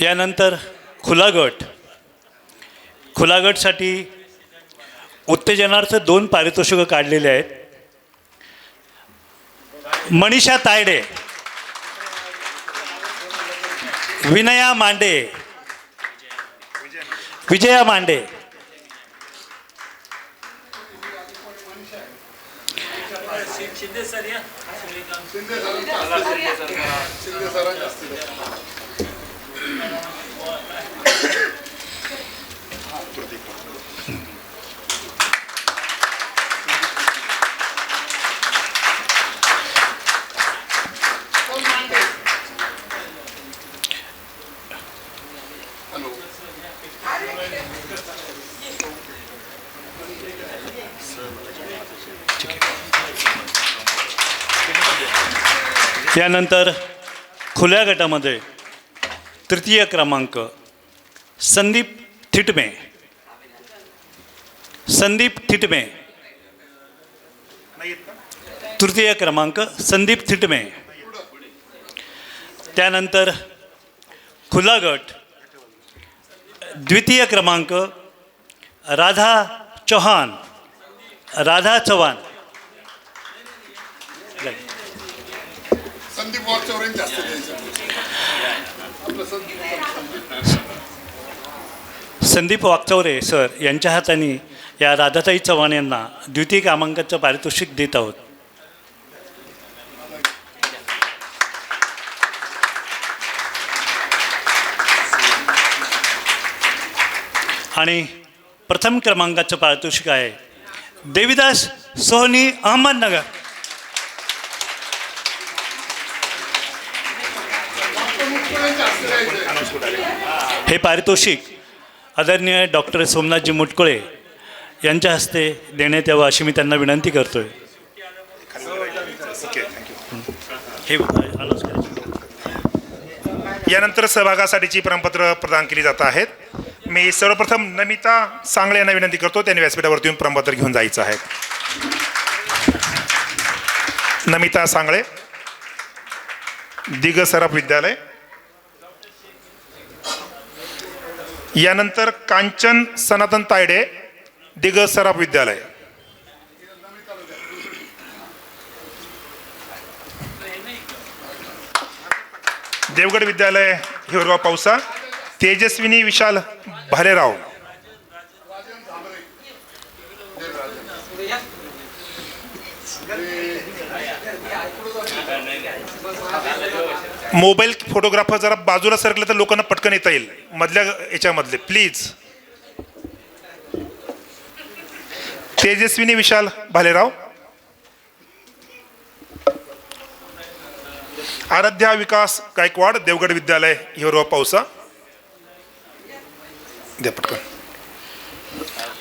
यानंतर खुला गटसाठी उत्तेजनार्थ 2 पारितोषिकं काढलेले आहेत. मनीषा तायडे, विनया मांडे, विजया मांडे. यानंतर खुल्या गटामध्ये तृतीय क्रमांक संदीप थिटमे. तृतीय क्रमांक संदीप थिटमे. त्यानंतर खुला गट द्वितीय क्रमांक राधा चव्हाण. संदीप वागचौरे सर यांच्या हाताने या राधाताई चव्हाण यांना द्वितीय क्रमांकाचं पारितोषिक देत आहोत. आणि प्रथम क्रमांकाचं पारितोषिक आहे देविदास सोहनी, अहमदनगर. हे पारितोषिक आदरणीय डॉक्टर सोमनाथजी मुटकुळे यांच्या हस्ते देण्यात यावं अशी मी त्यांना विनंती करतोय. हे अनाऊन्स करायचं. यानंतर सहभागासाठीची प्रमाणपत्र प्रदान केली जात आहेत. मी सर्वप्रथम नमिता सांगळे यांना विनंती करतो, त्यांनी व्यासपीठावरती येऊन प्रमाणपत्र घेऊन जायचं आहे. नमिता सांगळे, दिग सराफ विद्यालय. यानंतर कांचन सनातन तायडे, दिग सराफ विद्यालय. देवगड विद्यालय हिवरगाव पावसा, तेजस्विनी विशाल भालेराव. मोबाईल फोटोग्राफर जरा बाजूला सरकले तर लोकांना पटकन येता येईल मधल्या याच्यामधले प्लीज. तेजस्विनी विशाल भालेराव. आराध्या विकास गायकवाड, देवगड विद्यालय हिवरगाव पावसा. द्या पटकन.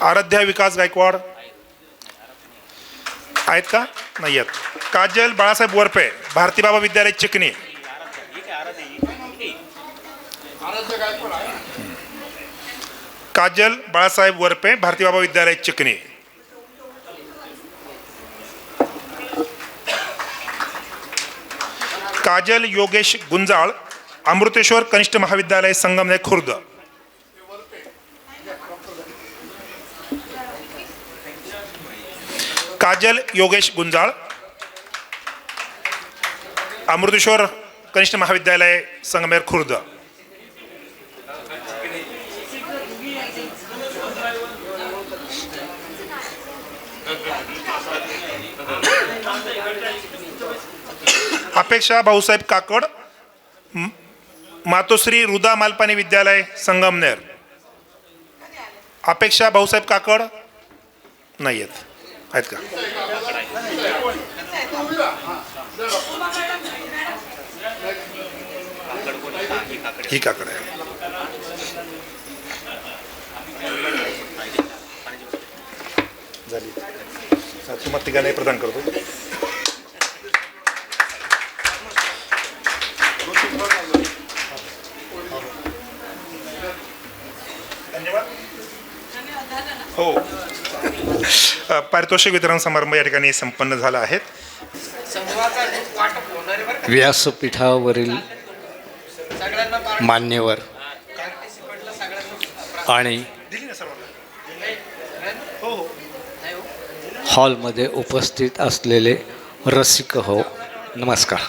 आराध्या विकास गायकवाड आहेत का? नाही आहेत. काजल बाळासाहेब वरपे, भारती बाबा विद्यालय चिकणी. काजल बाळासाहेब वरपे, भारती बाबा विद्यालय चिकणी. काजल योगेश गुंजाळ, अमृतेश्वर कनिष्ठ महाविद्यालय संगमनेर खुर्द. काजल योगेश गुंजाळ, अमृतेश्वर कनिष्ठ महाविद्यालय संगमेर खुर्द. अपेक्षा भाऊसाहेब काकड, मातोश्री रुदा मालपानी विद्यालय संगमनेर. अपेक्षा भाऊसाहेब काकड नाही आहेत का? ही काकड आहे. झाली. तुम्हाला तिघांनाही प्रदान करतो. हो. पारितोषिक वितरण समारंभ या ठिकाणी संपन्न झाला आहे. व्यासपीठावरील मान्यवर आणि हॉलमध्ये उपस्थित असलेले रसिक हो, नमस्कार.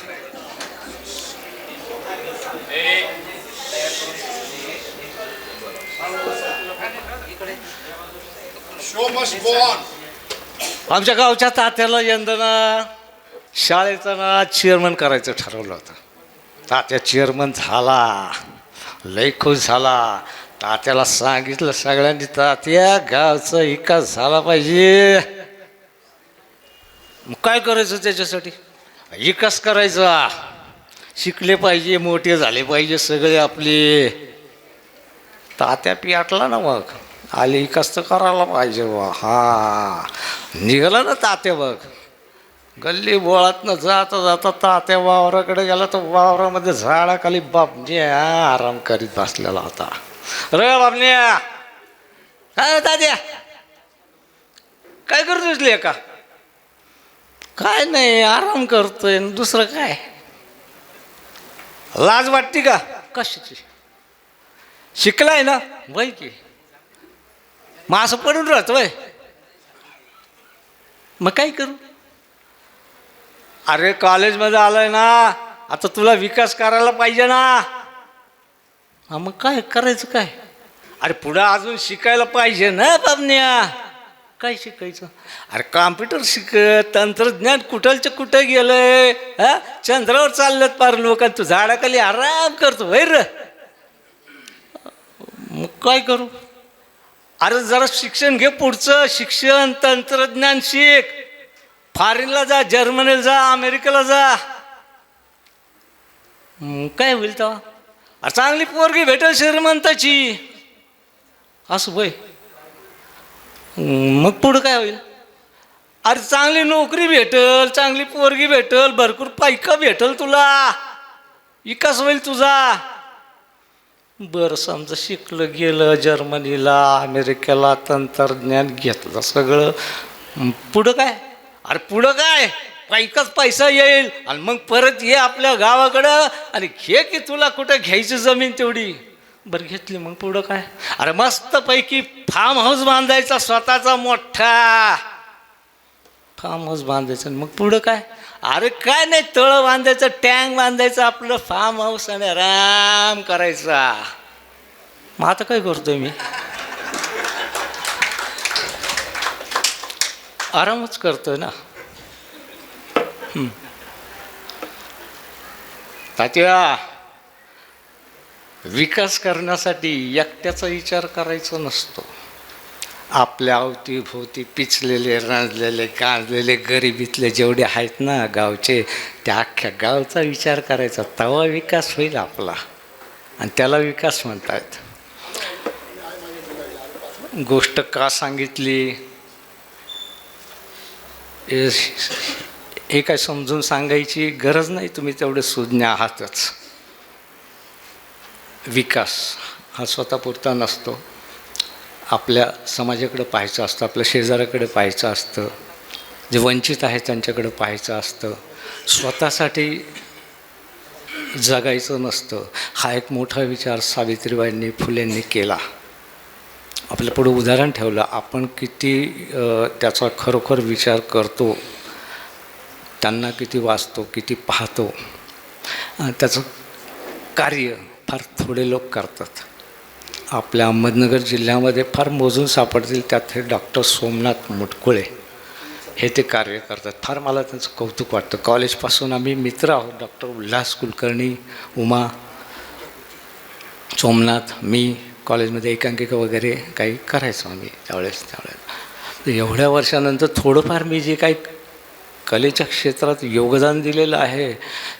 आमच्या गावच्या तात्याला यंदा शाळेचा ना चेअरमन करायचं ठरवलं होतं. तात्या चेअरमन झाला, लय खुश झाला. तात्याला सांगितलं सगळ्यांनी, तात्या गावचा विकास झाला पाहिजे. मग काय करायचं त्याच्यासाठी? विकास करायचा, शिकले पाहिजे, मोठे झाले पाहिजे सगळे आपले. तात्या पियाटला ना, मग आले विकास तर करायला पाहिजे बा. हा निघाला ना तात्या. बघ गल्ली बोळातनं जाता जाता तात्या वावराकडे गेला, तर वावरामध्ये झाडाखाली बापण्या आराम करीत बसलेला होता. रे बापण्या, काय तात्या काय करतोस लेका? काय नाही, आराम करतोय. दुसरं काय? लाज वाटते का? कशाची? शिकलाय ना बाई की, मग असं पडून राहतोय. मग काय करू? अरे कॉलेजमध्ये आलाय ना, आता तुला विकास करायला पाहिजे ना. हा मग काय करायचं? काय अरे पुढं अजून शिकायला पाहिजे ना बाबन्या. काय शिकायचं? अरे कॉम्प्युटर शिक, तंत्रज्ञान कुठलचं कुठं गेलंय. हा चंद्रावर चाललं पार लोक, तू झाडाखाली आराम करतो वैर. मग काय करू? अरे जरा शिक्षण घे, पुढचं शिक्षण, तंत्रज्ञान शिक. फॉरेनला जा, जर्मनीला जा, अमेरिकेला जा. काय होईल तेव्हा? अरे चांगली पोरगी भेटेल श्रीमंताची. असं होय. मग पुढं काय होईल? अरे चांगली नोकरी भेटल, चांगली पोरगी भेटल, भरपूर पैका भेटल तुला, विकास होईल तुझा. बरं समजा शिकलं गेलं जर्मनीला अमेरिकेला, तंत्रज्ञान घेतलं सगळं, पुढं काय? अरे पुढं काय? पैकाच पैसा येईल आणि मग परत ये आपल्या गावाकडं आणि घे की तुला कुठं घ्यायची जमीन तेवढी. बरं घेतली, मग पुढं काय? अरे मस्तपैकी फार्म हाऊस बांधायचा स्वतःचा मोठा फार्म हाऊस बांधायचं. मग पुढं काय? अरे काय नाही, तळं बांधायचं, टँक बांधायचं, आपलं फार्म हाऊस आणि आराम करायचा. मग आता काय करतोय मी? आरामच करतोय ना. तात्या, विकास करण्यासाठी एकट्याचा विचार करायचा नसतो. आपल्या अवतीभोवती पिचलेले, रांजलेले, गांजलेले, गरिबीतले जेवढे आहेत ना गावचे, त्या अख्ख्या गावचा विचार करायचा. तेव्हा विकास होईल आपला, आणि त्याला विकास म्हणतात. गोष्ट का सांगितली हे काय समजून सांगायची गरज नाही, तुम्ही तेवढे सुज्ञ आहातच. विकास हा स्वतःपुरता नसतो. आपल्या समाजाकडे पाहायचं असतं, आपल्या शेजाऱ्याकडे पाहायचं असतं, जे वंचित आहेत त्यांच्याकडे पाहायचं असतं. स्वतःसाठी जगायचं नसतं. हा एक मोठा विचार सावित्रीबाईंनी फुलेंनी केला. आपल्या पुढे उदाहरण ठेवलं. आपण किती त्याचा खरोखर विचार करतो, त्यांना किती वाचतो, किती पाहतो, त्याचं कार्य फार थोडे लोक करतात. आपल्या अहमदनगर जिल्ह्यामध्ये फार मोजून सापडतील, त्यात हे डॉक्टर सोमनाथ मुटकुळे हे ते कार्य करतात. फार मला त्यांचं कौतुक वाटतं. कॉलेजपासून आम्ही मित्र आहोत. डॉक्टर उल्हास कुलकर्णी, उमा, सोमनाथ, मी कॉलेजमध्ये एकांकिका वगैरे काही करायचो आम्ही त्यावेळेस. एवढ्या वर्षानंतर थोडंफार मी जे काही कलेच्या क्षेत्रात योगदान दिलेलं आहे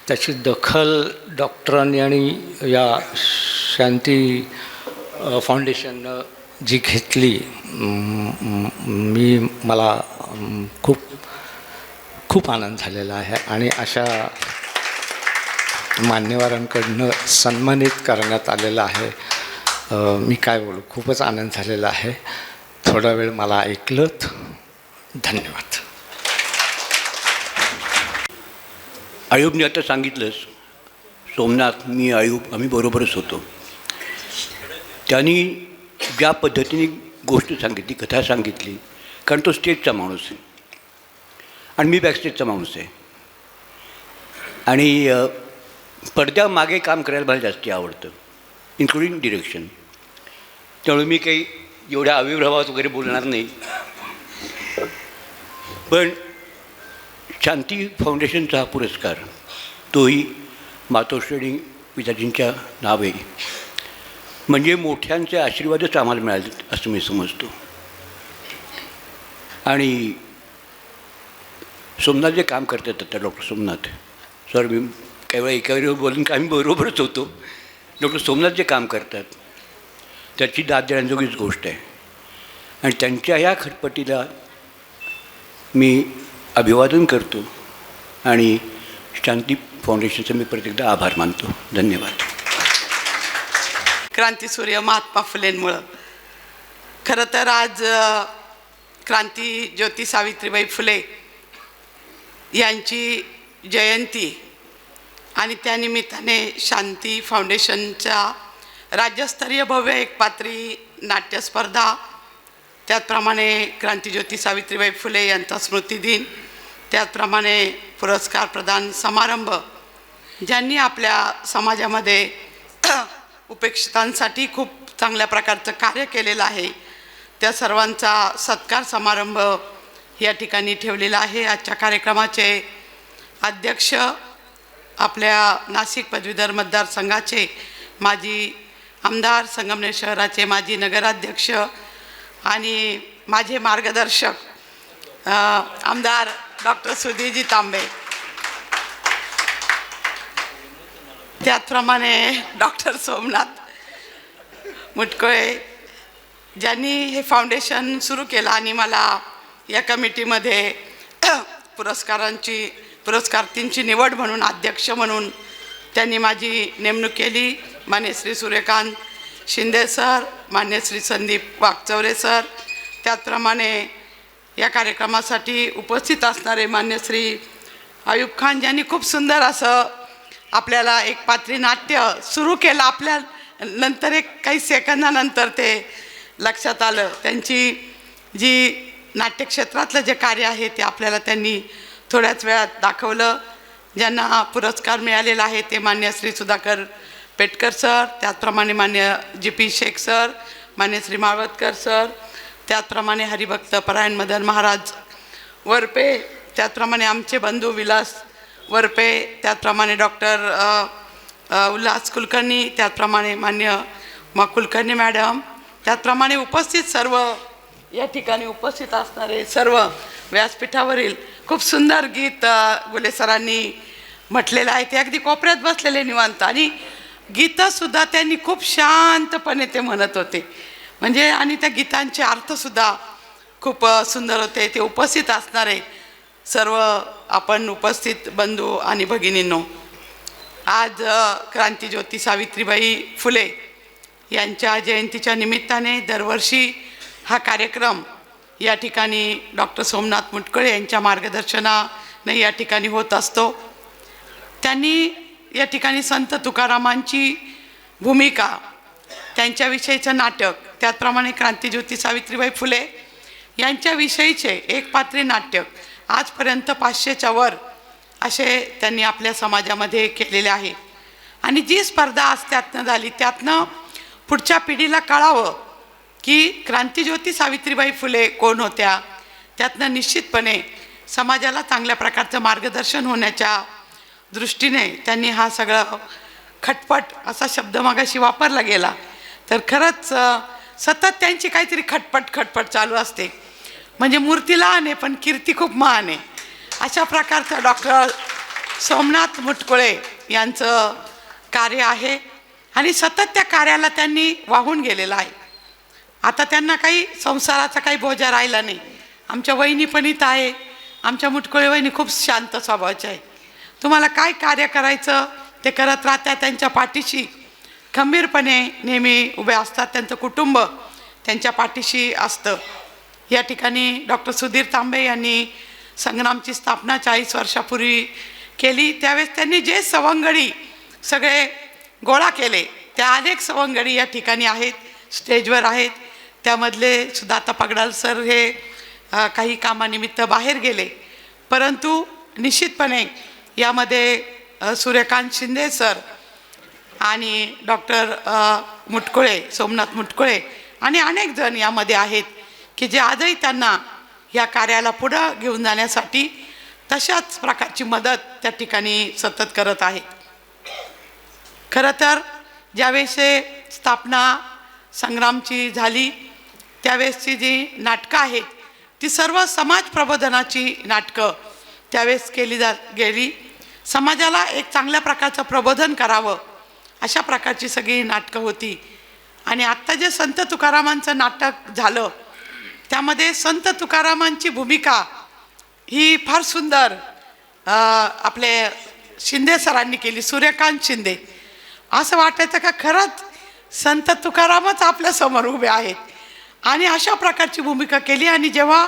त्याची दखल डॉक्टरांनी आणि या शांती फाउंडेशननं जी घेतली, मला खूप खूप आनंद झालेला आहे. आणि अशा मान्यवरांकडनं सन्मानित करण्यात आलेलं आहे. मी काय बोलू, खूपच आनंद झालेला आहे. थोडा वेळ मला ऐकलंत, धन्यवाद. आयुबने आता सांगितलंच, सोमनाथ, मी, आयुब आम्ही बरोबरच होतो. त्यांनी ज्या पद्धतीने गोष्ट सांगितली, कथा सांगितली, कारण तो स्टेजचा माणूस आहे आणि मी बॅकस्टेजचा माणूस आहे. आणि पडद्यामागे काम करायला मला जास्त आवडतं, इन्क्लुडिंग डिरेक्शन. त्यामुळे मी काही एवढ्या आविर्भावात वगैरे बोलणार नाही. पण शांती फाउंडेशनचा हा पुरस्कार, तोही मातोश्री पिताजींच्या नावे, म्हणजे मोठ्यांचे आशीर्वादच आम्हाला मिळाले असं मी समजतो. आणि सोमनाथ जे काम करतात आता, डॉक्टर सोमनाथ सर, मी काही वेळा एका वेळेवर बोलून का आम्ही बरोबरच होतो. डॉक्टर सोमनाथ जे काम करतात त्याची दाद देण्याजोगीच गोष्ट आहे. आणि त्यांच्या ह्या खटपटीला मी अभिवादन करतो आणि शांती फाउंडेशनचा मी परत एकदा आभार मानतो. धन्यवाद. क्रांतीसूर्य महात्मा फुलेंमुळं खरं तर आज क्रांती ज्योती सावित्रीबाई फुले यांची जयंती आणि त्यानिमित्ताने शांती फाउंडेशनच्या राज्यस्तरीय भव्य एकपात्री नाट्यस्पर्धा, त्याचप्रमाणे क्रांतीज्योती सावित्रीबाई फुले यांचा स्मृतिदिन, त्याचप्रमाणे पुरस्कार प्रदान समारंभ, ज्यांनी आपल्या समाजामध्ये उपेक्षितांसाठी खूप चांगल्या प्रकारचं कार्य केलेलं आहे, त्या सर्वांचा सत्कार समारंभ या ठिकाणी ठेवलेला आहे. आजच्या कार्यक्रमाचे अध्यक्ष आपल्या नाशिक पदवीधर मतदारसंघाचे माजी आमदार, संगमनेर शहराचे माजी नगराध्यक्ष आणि माझे मार्गदर्शक आमदार डॉक्टर सुधीरजी तांबे, त्याचप्रमाणे डॉक्टर सोमनाथ मुटकुळे, ज्यांनी हे फाउंडेशन सुरू केलं आणि मला या कमिटीमध्ये पुरस्कारार्थींची निवड म्हणून अध्यक्ष म्हणून त्यांनी माझी नेमणूक केली. मान्य श्री सूर्यकांत शिंदे सर, मान्य श्री संदीप वाकचौरे सर, त्याचप्रमाणे या कार्यक्रमासाठी उपस्थित असणारे मान्य श्री आयुब खान, ज्यांनी खूप सुंदर असं आपल्याला एक पात्री नाट्य सुरू केलं. आपल्या नंतर एक काही सेकंदानंतर ते लक्षात आलं. त्यांची जी नाट्यक्षेत्रातलं जे कार्य आहे ते आपल्याला त्यांनी थोड्याच वेळात दाखवलं. ज्यांना पुरस्कार मिळालेला आहे ते मान्य श्री सुधाकर पेटकर सर, त्याचप्रमाणे मान्य GP शेख सर, मान्य श्री माळवतकर सर, त्याचप्रमाणे हरिभक्त परायण मदन महाराज वरपे, त्याचप्रमाणे आमचे बंधू विलास वरपे, त्याचप्रमाणे डॉक्टर उल्हास कुलकर्णी, त्याचप्रमाणे मान्य कुलकर्णी मॅडम, त्याचप्रमाणे उपस्थित सर्व या ठिकाणी उपस्थित असणारे सर्व व्यासपीठावरील खूप सुंदर गीत गुले सरांनी म्हटलेलं आहे. ते अगदी कोपऱ्यात बसलेले निवांत, आणि गीतंसुद्धा त्यांनी खूप शांतपणे ते म्हणत होते. म्हणजे आणि त्या गीतांचे अर्थसुद्धा खूप सुंदर होते. ते उपस्थित असणारे सर्व आपण उपस्थित बंधू आणि भगिनींनो, आज क्रांतिज्योती सावित्रीबाई फुले यांच्या जयंतीच्या निमित्ताने दरवर्षी हा कार्यक्रम या ठिकाणी डॉक्टर सोमनाथ मुटकुळे यांच्या मार्गदर्शनाने या ठिकाणी होत असतो. त्यांनी या ठिकाणी संत तुकारामांची भूमिका, त्यांच्याविषयीचं नाटक, त्याचप्रमाणे क्रांतिज्योती सावित्रीबाई फुले यांच्याविषयीचे एक पात्री नाट्य आजपर्यंत 500च्या वर असे त्यांनी आपल्या समाजामध्ये केलेले आहे. आणि जी स्पर्धा आज त्यातनं झाली त्यातनं पुढच्या पिढीला कळावं की क्रांतिज्योती सावित्रीबाई फुले कोण होत्या. त्यातनं निश्चितपणे समाजाला चांगल्या प्रकारचं मार्गदर्शन होण्याच्या दृष्टीने त्यांनी हा सगळा खटपट असा शब्द मागाशी वापरला गेला तर खरंच सतत त्यांची काहीतरी खटपट चालू असते. म्हणजे मूर्ती लहान आहे पण कीर्ती खूप महान आहे, अशा प्रकारचं डॉक्टर सोमनाथ मुटकुळे यांचं कार्य आहे. आणि सतत त्या कार्याला त्यांनी वाहून गेलेलं आहे. आता त्यांना काही संसाराचा काही बोजा राहिला नाही. आमच्या वहिनी पण इथं आहे. आमच्या मुटकुळे वहिनी खूप शांत स्वभावाच्या आहे. तुम्हाला काय कार्य करायचं ते करत राहत्या. त्यांच्या पाठीशी खंबीरपणे नेहमी उभे असतात. त्यांचं कुटुंब त्यांच्या पाठीशी असतं. या ठिकाणी डॉक्टर सुधीर तांबे यांनी संग्रामची स्थापना 40 वर्षापूर्वी केली. त्यावेळेस त्यांनी जे सवंगडी सगळे गोळा केले त्या अनेक सवंगडी या ठिकाणी आहेत, स्टेजवर आहेत. त्यामधले सुधाता पगडाल सर हे काही कामानिमित्त बाहेर गेले, परंतु निश्चितपणे यामध्ये सूर्यकांत शिंदे सर आणि डॉक्टर मुटकुळे, सोमनाथ मुटकुळे आणि अनेक जण यामध्ये आहेत की जे आजही त्यांना या कार्याला पुढं घेऊन जाण्यासाठी तशाच प्रकारची मदत त्या ठिकाणी सतत करत आहेत. खरं तर ज्यावेळेस स्थापना संग्रामची झाली त्यावेळेसची जी नाटकं आहेत ती सर्व समाज प्रबोधनाची नाटकं त्यावेळेस केली गेली. समाजाला एक चांगल्या प्रकारचं प्रबोधन करावं अशा प्रकारची सगळी नाटकं होती. आणि आत्ता जे संत तुकारामांचं नाटक झालं त्यामध्ये संत तुकारामांची भूमिका ही फार सुंदर आपले शिंदे सरांनी केली, सूर्यकांत शिंदे. असं वाटायचं का खरंच संत तुकारामच आपल्यासमोर उभे आहेत आणि अशा प्रकारची भूमिका केली. आणि जेव्हा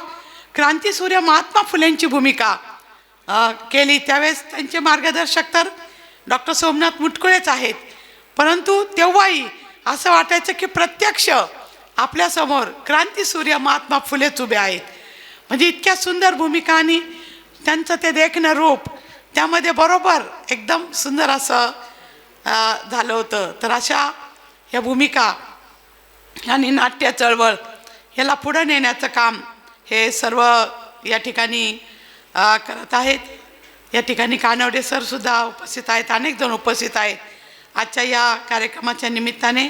क्रांतीसूर्य महात्मा फुलेंची भूमिका केली त्यावेळेस त्यांचे मार्गदर्शक तर डॉक्टर सोमनाथ मुटकुळेच आहेत, परंतु तेव्हाही असं वाटायचं की प्रत्यक्ष आपल्यासमोर क्रांतीसूर्य महात्मा फुलेच उभे आहेत. म्हणजे इतक्या सुंदर भूमिका आणि त्यांचं ते देखणं रूप त्यामध्ये बरोबर एकदम सुंदर असं झालं होतं. तर अशा या भूमिका आणि नाट्य चळवळ याला पुढं नेण्याचं काम हे सर्व या ठिकाणी करत आहेत. या ठिकाणी कानवडे सरसुद्धा उपस्थित आहेत, अनेक जण उपस्थित आहेत. आजच्या या कार्यक्रमाच्या निमित्ताने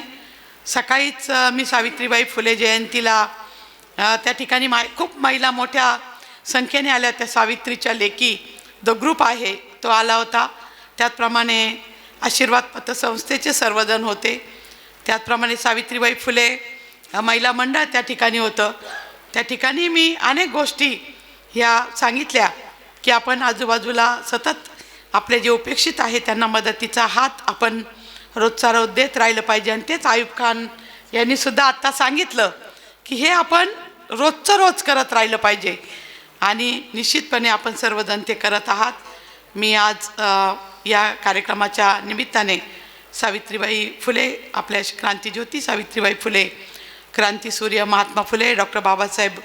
सकाळीच मी सावित्रीबाई फुले जयंतीला त्या ठिकाणी खूप महिला मोठ्या संख्येने आल्या. त्या सावित्रीच्या लेकी जो ग्रुप आहे तो आला होता. त्याचप्रमाणे आशीर्वाद पतसंस्थेचे सर्वजण होते. त्याचप्रमाणे सावित्रीबाई फुले महिला मंडळ त्या ठिकाणी होतं. त्या ठिकाणी मी अनेक गोष्टी ह्या सांगितल्या. की आपण आजूबाजूला सतत आपले जे उपेक्षित आहे त्यांना मदतीचा हात आपण रोजचा रोज देत राहिलं पाहिजे. आणि तेच आयुब खान यांनी सुद्धा आत्ता सांगितलं की हे आपण रोजचं रोज करत राहिलं पाहिजे आणि निश्चितपणे आपण सर्वजण ते करत आहात. मी आज या कार्यक्रमाच्या निमित्ताने सावित्रीबाई फुले, आपल्या क्रांतीज्योती सावित्रीबाई फुले, क्रांतीसूर्य महात्मा फुले, डॉक्टर बाबासाहेब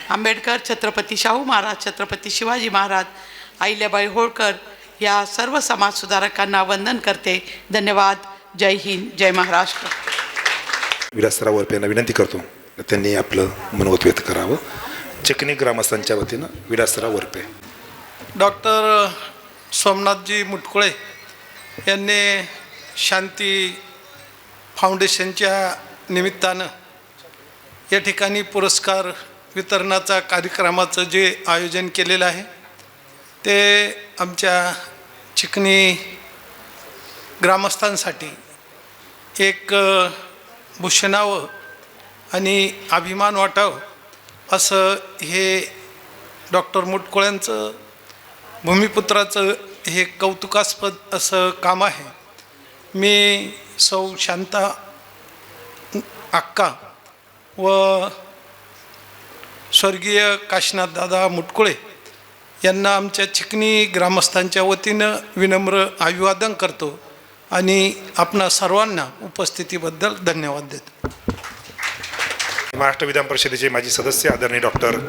आंबेडकर, छत्रपती शाहू महाराज, छत्रपती शिवाजी महाराज, अहिल्याबाई होळकर या सर्व समाजसुधारकांना वंदन करते. धन्यवाद. जय हिंद, जय महाराष्ट्र. विलासराव वरपे यांना विनंती करतो त्यांनी आपलं मनोगत व्यक्त करावं. चिकणी ग्रामस्थांच्या वतीनं विलासराव वरपे. डॉक्टर सोमनाथजी मुटकुळे यांनी शांती फाउंडेशनच्या निमित्तानं या ठिकाणी पुरस्कार वितरणाचा कार्यक्रमाचं जे आयोजन केलेलं आहे ते आमच्या चिकणी ग्रामस्थांसाठी एक भूषणावं आणि अभिमान वाटावं असं हे डॉक्टर मुटकुळ्यांचं भूमिपुत्राचं हे कौतुकास्पद असं काम आहे. मी सौ शांता अक्का व स्वर्गीय काशीनाथ दादा मुटकुळे यांना आमच्या चिकणी ग्रामस्थांच्या वतीनं विनम्र अभिवादन करतो आणि आपणा सर्वांना उपस्थितीबद्दल धन्यवाद देतो. महाराष्ट्र विधान परिषदेचे माजी सदस्य आदरणीय डॉक्टर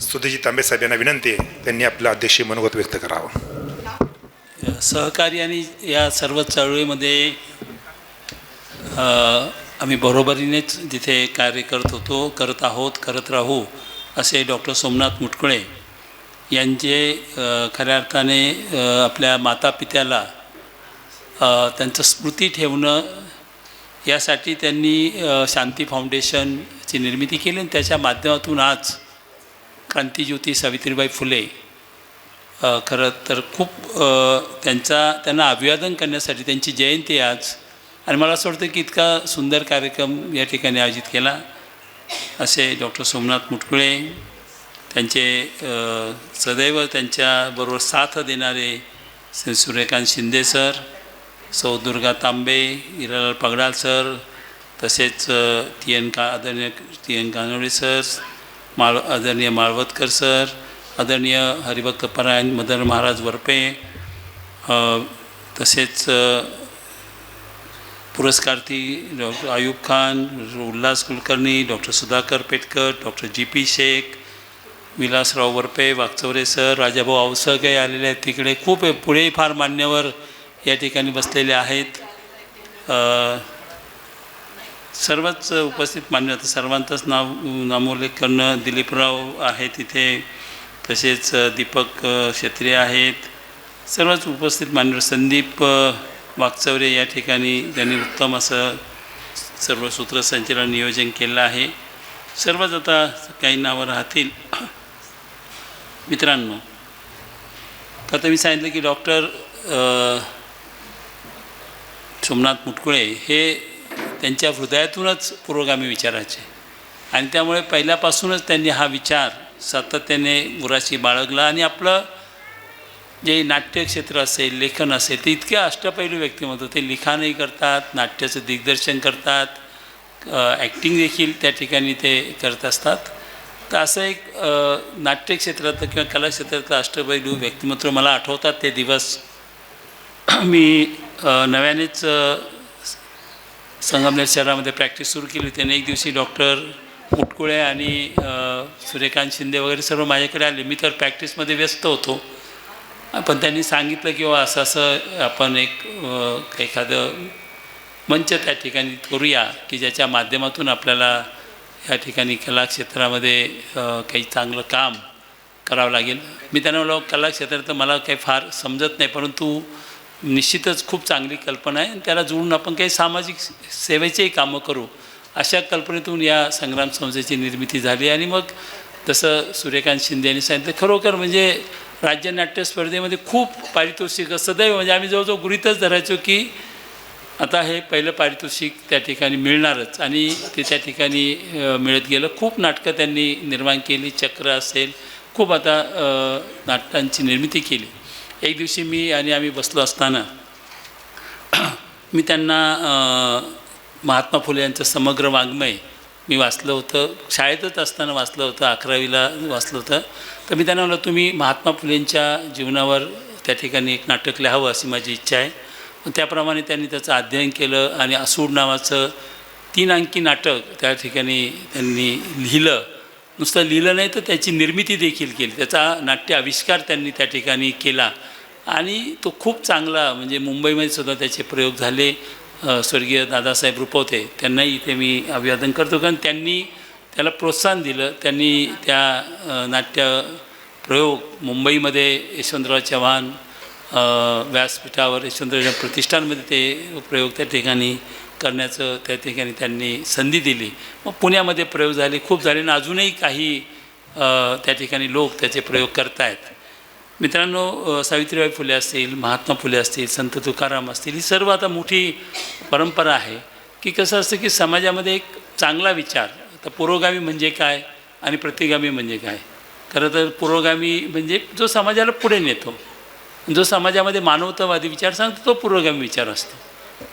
सुधीरजी तांबे साहेब यांना विनंती आहे त्यांनी आपलं अध्यक्षीय मनोगत व्यक्त करावं. सहकारी आणि या सर्व चळवळीमध्ये आम्ही बरोबरीनेच जिथे कार्य करत आहोत, करत राहू असे डॉक्टर सोमनाथ मुटकुळे यांचे खऱ्या अर्थाने आपल्या मातापित्याला त्यांचं स्मृती ठेवणं यासाठी त्यांनी शांती फाउंडेशनची निर्मिती केली आणि त्याच्या माध्यमातून आज क्रांतीज्योती सावित्रीबाई फुले खरं तर खूप त्यांना अभिवादन करण्यासाठी त्यांची जयंती आज आणि मला असं वाटतं की इतका सुंदर कार्यक्रम या ठिकाणी आयोजित केला असे डॉक्टर सोमनाथ मुटकुळे त्यांचे सदैव त्यांच्याबरोबर साथ देणारे सूर्यकांत शिंदे सर, सौ दुर्गा तांबे, हिरालाल पगडाल सर, तसेच आदरणीय टी एन कानोळे सर, आदरणीय माळवतकर सर, आदरणीय हरिभक्त परायण मदन महाराज वरपे, तसेच पुरस्कार्थी doctor Ayub Khan, Ulhas Kulkarni, doctor Sudhakar Petkar, doctor G P Shaikh, Vilasrao Varpe, Wagchaure sir, Rajabhau Avasge आलेले आहेत तिकडे. खूप पुढेही फार मान्यवर या ठिकाणी बसलेले आहेत. सर्वच उपस्थित मान्यवर सर्वांचंच नामोल्लेख करणं. दिलीपराव आहे तिथे, तसेच दीपक क्षत्रिय आहेत. सर्वच उपस्थित मान्यवर. संदीप वागचौरे या ठिकाणी त्यांनी उत्तम असं सर्व सूत्रसंचलन नियोजन केलं आहे. सर्वच आता काही नावं राहतील. मित्रांनो, आता मी सांगितलं की डॉक्टर सोमनाथ मुटकुळे हे त्यांच्या हृदयातूनच पुरोगामी विचाराचे आणि त्यामुळे पहिल्यापासूनच त्यांनी हा विचार सातत्याने मुराशी बाळगला आणि आपलं जे नाट्यक्षेत्र असेल, लेखन असेल, ते इतके अष्टपैलू व्यक्तिमत्व. ते लिखाणही करतात, नाट्याचं दिग्दर्शन करतात, ॲक्टिंग देखील त्या ठिकाणी ते करत असतात. तर असं एक नाट्यक्षेत्रातलं किंवा कलाक्षेत्रातलं अष्टपैलू व्यक्तिमत्व मला आठवतात ते दिवस. मी नव्यानेच संगमनेर शहरामध्ये प्रॅक्टिस सुरू केली. त्याने एक दिवशी डॉक्टर मुटकुळे आणि सूर्यकांत शिंदे वगैरे सर्व माझ्याकडे आले. मी तर प्रॅक्टिसमध्ये व्यस्त होतो, पण त्यांनी सांगितलं की असं असं आपण एखादं मंच त्या ठिकाणी करूया की ज्याच्या माध्यमातून आपल्याला या ठिकाणी कलाक्षेत्रामध्ये काही चांगलं काम करावं लागेल. मी त्यांना म्हटलं कलाक्षेत्रात मला काही फार समजत नाही, परंतु निश्चितच खूप चांगली कल्पना आहे आणि त्याला जोडून आपण काही सामाजिक सेवेचेही कामं करू. अशा कल्पनेतून या संग्राम संस्थेची निर्मिती झाली आणि मग तसं सूर्यकांत शिंदे यांनी सांगितलं खरोखर म्हणजे राज्य नाट्य स्पर्धेमध्ये खूप पारितोषिक सदैव म्हणजे आम्ही जवळजवळ गृहीतच धरायचो की आता हे पहिलं पारितोषिक त्या ठिकाणी मिळणारच आणि ते त्या ठिकाणी मिळत गेलं. खूप नाटकं त्यांनी निर्माण केली. चक्र असेल, खूप आता नाटकांची निर्मिती केली. एक दिवशी मी आणि आम्ही बसलो असताना मी त्यांना महात्मा फुले यांचं समग्र वाङ्मय मी वाचलं होतं, शाळेतच असताना वाचलं होतं, 11वीला वाचलं होतं. तर मी त्यांना म्हटलं तुम्ही महात्मा फुलेंच्या जीवनावर त्या ठिकाणी एक नाटक लिहावं अशी माझी इच्छा आहे. त्याप्रमाणे त्यांनी त्याचं अध्ययन केलं आणि असूड नावाचं 3 अंकी नाटक त्या ठिकाणी त्यांनी लिहिलं. नुसतं लिहिलं नाही तर त्याची निर्मिती देखील केली, त्याचा नाट्य आविष्कार त्यांनी त्या ठिकाणी केला आणि तो खूप चांगला, म्हणजे मुंबईमध्ये सुद्धा त्याचे प्रयोग झाले. स्वर्गीय दादासाहेब रुपवते त्यांनाही इथे मी अभिवादन करतो, कारण त्यांनी त्याला प्रोत्साहन दिलं. त्यांनी त्या नाट्य प्रयोग मुंबईमध्ये यशवंतराव चव्हाण व्यासपीठावर यशवंतराव प्रतिष्ठानमध्ये ते प्रयोग त्या ठिकाणी करण्याचं त्या ठिकाणी त्यांनी संधी दिली. मग पुण्यामध्ये प्रयोग झाले, खूप झाले आणि अजूनही काही त्या ठिकाणी लोक त्याचे प्रयोग करत आहेत. मित्रांनो, सावित्रीबाई फुले असतील, महात्मा फुले असतील, संत तुकाराम असतील, ही सर्व आता मोठी परंपरा आहे की कसं असतं की समाजामध्ये एक चांगला विचार, आता पुरोगामी म्हणजे काय आणि प्रतिगामी म्हणजे काय. खरं तर पुरोगामी म्हणजे जो समाजाला पुढे नेतो, जो समाजामध्ये मानवतावादी विचार सांगतो तो पुरोगामी विचार असतो.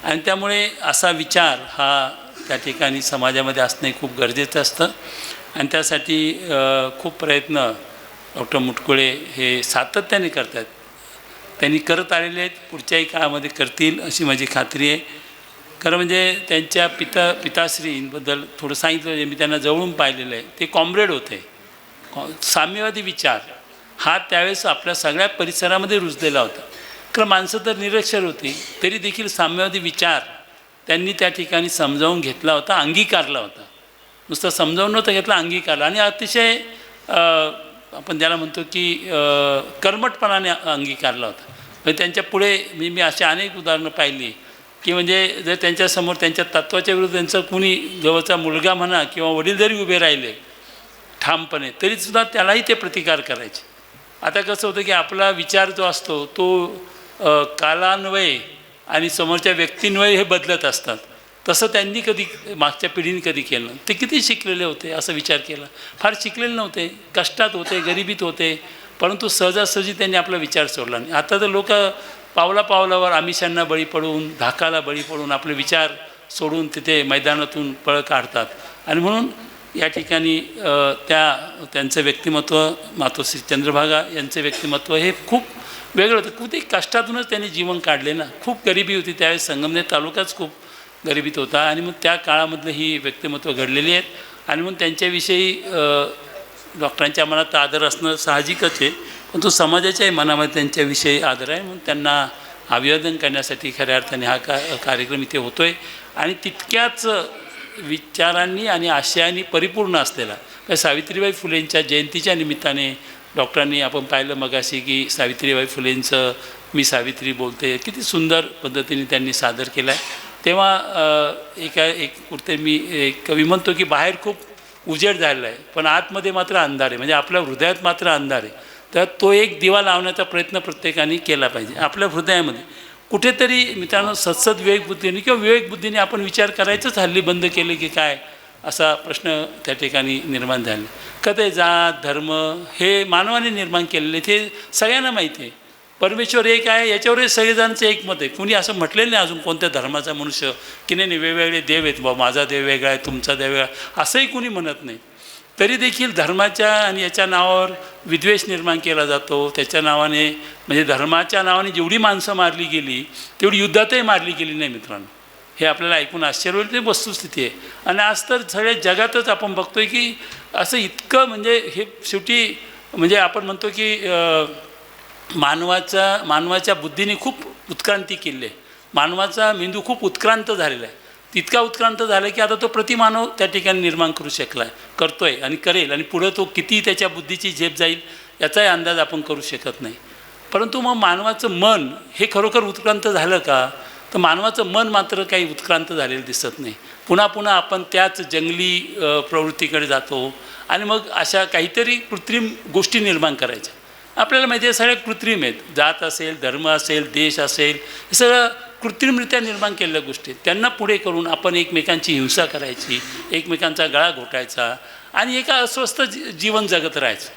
आणि त्यामुळे असा विचार हा त्या ठिकाणी समाजामध्ये असणे खूप गरजेचं असतं आणि त्यासाठी खूप प्रयत्न डॉक्टर मुटकुळे हे सातत्याने करतात. त्यांनी करत आलेले आहेत, पुढच्याही काळामध्ये करतील अशी माझी खात्री आहे. खरं म्हणजे त्यांच्या पिताश्रींबद्दल थोडं सांगितलं म्हणजे मी त्यांना जवळून पाहिलेलं आहे. ते कॉम्रेड होते. साम्यवादी विचार हा त्यावेळेस आपल्या सगळ्या परिसरामध्ये रुजलेला होता. खरं माणसं तर निरक्षर होती, तरी देखील साम्यवादी विचार त्यांनी त्या ठिकाणी समजावून घेतला होता, अंगीकारला होता. नुसतं समजावून नव्हतं घेतला, अंगीकारला आणि अतिशय आपण ज्याला म्हणतो की कर्मठपणाने अंगीकारला होता. म्हणजे त्यांच्या पुढे मी अशी अनेक उदाहरणं पाहिली की म्हणजे जर त्यांच्यासमोर त्यांच्या तत्त्वाच्या विरुद्ध त्यांचा कुणी जवळचा मुलगा म्हणा किंवा वडील जरी उभे राहिले ठामपणे तरीसुद्धा त्यालाही ते प्रतिकार करायचे. आता कसं होतं की आपला विचार जो असतो तो कालान्वये आणि समोरच्या व्यक्तीन्वये हे बदलत असतात. तसं त्यांनी कधी मागच्या पिढीने कधी केलं. ते किती शिकलेले होते असं विचार केला. फार शिकलेले नव्हते, कष्टात होते, गरिबीत होते, परंतु सहजासहजी त्यांनी आपला विचार सोडला नाही. आता तर लोक पावला पावलावर आमिषांना बळी पडून, धाकाला बळी पडून आपले विचार सोडून तिथे मैदानातून पळ काढतात. आणि म्हणून या ठिकाणी त्यांचं व्यक्तिमत्व, मातोश्री चंद्रभागा यांचं व्यक्तिमत्व हे खूप वेगळं होतं. किती कष्टातूनच त्यांनी जीवन काढले ना. खूप गरिबी होती त्यावेळेस, संगमनेर तालुकाच खूप गरिबीत होता आणि मग त्या काळामधलं ही व्यक्तिमत्व घडलेली आहेत. आणि मग त्यांच्याविषयी डॉक्टरांच्या मनात आदर असणं साहजिकच आहे, पण तो समाजाच्याही मनामध्ये त्यांच्याविषयी आदर आहे. म्हणून त्यांना अभिवादन करण्यासाठी खऱ्या अर्थाने हा कार्यक्रम इथे होतो आहे. आणि तितक्याच विचारांनी आणि आशयानी परिपूर्ण असलेला सावित्रीबाई फुलेंच्या जयंतीच्या निमित्ताने डॉक्टरांनी आपण पाहिलं मगाशी की सावित्रीबाई फुलेंचं मी सावित्री बोलते किती सुंदर पद्धतीने त्यांनी सादर केलं आहे. तेव्हा एक कुठे मी एक कवी म्हणतो की बाहेर खूप उजेड झालेला आहे पण आतमध्ये मात्र अंधार आहे, म्हणजे आपल्या हृदयात मात्र अंधार आहे. तर तो एक दिवा लावण्याचा प्रयत्न प्रत्येकाने केला पाहिजे. आपल्या हृदयामध्ये कुठेतरी मित्रांनो सत्सद विवेकबुद्धीने किंवा विवेकबुद्धीने आपण विचार करायचंच हल्ली बंद केले की काय असा प्रश्न त्या ठिकाणी निर्माण झाले. कधी जात धर्म हे मानवाने निर्माण केलेले ते सगळ्यांना माहिती आहे. परमेश्वर एक आहे याच्यावरही सगळेजणांचं एकमत आहे. कुणी असं म्हटलेलं नाही अजून कोणत्या धर्माचा मनुष्य की नाही वेगवेगळे देव आहेत, बा माझा देव वेगळा आहे, तुमचा देव वेगळा, असंही कुणी म्हणत नाही. तरी देखील धर्माच्या आणि याच्या नावावर विद्वेष निर्माण केला जातो. त्याच्या नावाने म्हणजे धर्माच्या नावाने जेवढी माणसं मारली गेली तेवढी युद्धातही मारली गेली नाही मित्रांनो. हे आपल्याला ऐकून आश्चर्य होईल, ते वस्तुस्थिती आहे. आणि आज तर सगळ्या जगातच आपण बघतोय की असं इतकं म्हणजे हे शेवटी म्हणजे आपण म्हणतो की मानवाच्या बुद्धीने खूप उत्क्रांती केली आहे. मानवाचा मेंदू खूप उत्क्रांत झालेला आहे. तितका उत्क्रांत झाला की आता तो प्रतिमानव त्या ठिकाणी निर्माण करू शकला आहे, करतोय आणि करेल. आणि पुढं तो किती त्याच्या बुद्धीची झेप जाईल याचाही अंदाज आपण करू शकत नाही. परंतु मग मानवाचं मन हे खरोखर उत्क्रांत झालं का? तर मानवाचं मन मात्र काही उत्क्रांत झालेलं दिसत नाही. पुन्हा पुन्हा आपण त्याच जंगली प्रवृत्तीकडे जातो आणि मग अशा काहीतरी कृत्रिम गोष्टी निर्माण करायच्या. आपल्याला माहिती आहे सगळ्या कृत्रिम आहेत. जात असेल, धर्म असेल, देश असेल, हे सगळं कृत्रिमरित्या निर्माण केलेल्या गोष्टी आहेत. त्यांना पुढे करून आपण एकमेकांची हिंसा करायची, एकमेकांचा गळा घोटायचा आणि एका अस्वस्थ जीवन जगत राहायचं.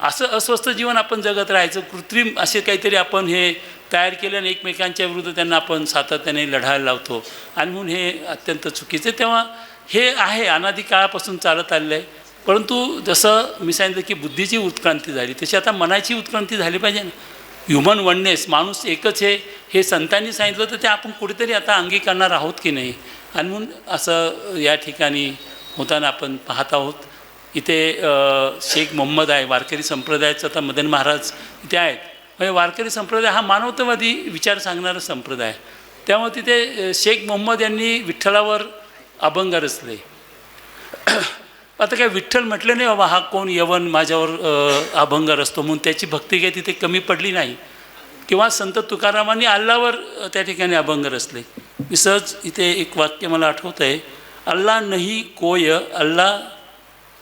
असं अस्वस्थ जीवन आपण जगत राहायचं, कृत्रिम असे काहीतरी आपण हे तयार केल्याने एकमेकांच्या विरुद्ध त्यांना आपण सातत्याने लढायला लावतो आणि म्हणून हे अत्यंत चुकीचं आहे. तेव्हा हे आहे अनादी काळापासून चालत आलेलं आहे. परंतु जसं मी सांगितलं की बुद्धीची उत्क्रांती झाली तशी आता मनाची उत्क्रांती झाली पाहिजे ना. ह्युमन वननेस, माणूस एकच आहे हे संतांनी सांगितलं, तर ते आपण कुठेतरी आता अंगीकारणार आहोत की नाही. आणि म्हणून असं या ठिकाणी होताना आपण पाहत आहोत. इथे शेख मोहम्मद आहे, वारकरी संप्रदायाचं आता मदन महाराज इथे आहेत. म्हणजे वारकरी संप्रदाय हा मानवतावादी विचार सांगणारा संप्रदाय आहे. त्यामुळे तिथे शेख मोहम्मद यांनी विठ्ठलावर अभंग रचले. आता काय विठ्ठल म्हटलं नाही बाबा हा कोण यवन माझ्यावर अभंग रचतो म्हणून त्याची भक्ती काही तिथे कमी पडली नाही. किंवा संत तुकारामांनी अल्लावर त्या ठिकाणी अभंग रचले. मी सहज इथे एक वाक्य मला आठवतं आहे, अल्ला नाही कोय अल्ला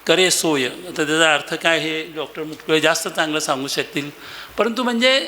करे सोय. आता त्याचा अर्थ काय हे डॉक्टर मुटकुळे जास्त चांगलं सांगू शकतील. परंतु म्हणजे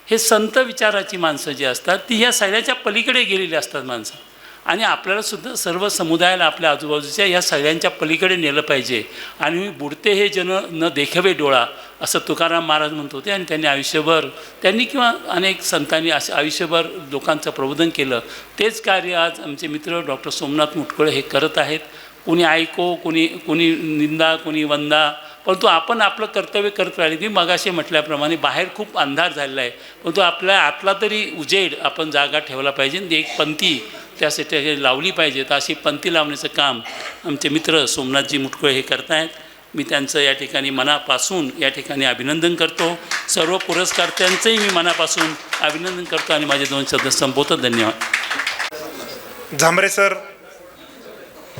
हे संत विचाराची माणसं जी असतात ती ह्या सगळ्याच्या पलीकडे गेलेली असतात माणसं. आणि आपल्यालासुद्धा सर्व समुदायाला आपल्या आजूबाजूच्या ह्या सगळ्यांच्या पलीकडे नेलं पाहिजे. आणि बुडते हे जन न देखावे डोळा असं तुकाराम महाराज म्हणत होते. आणि त्यांनी आयुष्यभर त्यांनी किंवा अनेक संतांनी असं आयुष्यभर लोकांचं प्रबोधन केलं. तेच कार्य आज आमचे मित्र डॉक्टर सोमनाथ मुटकुळे हे करत आहेत. कुणी ऐको, कुणी निंदा, कुणी वंदा, परंतु आपण आपलं कर्तव्य करत राहिले. मी मगाशी म्हटल्याप्रमाणे बाहेर खूप अंधार झालेला आहे, परंतु आपल्या आतला तरी उजेड आपण जागा ठेवला पाहिजे. एक पंथी त्यासाठी लावली पाहिजे. तर अशी पंथी लावण्याचं काम आमचे मित्र सोमनाथजी मुटकुळे हे करत आहेत. मी त्यांचं या ठिकाणी मनापासून या ठिकाणी अभिनंदन करतो. सर्व पुरस्कर्त्यांचंही मी मनापासून अभिनंदन करतो आणि माझे 2 शब्द संपवतो. धन्यवाद. झांबरे सर,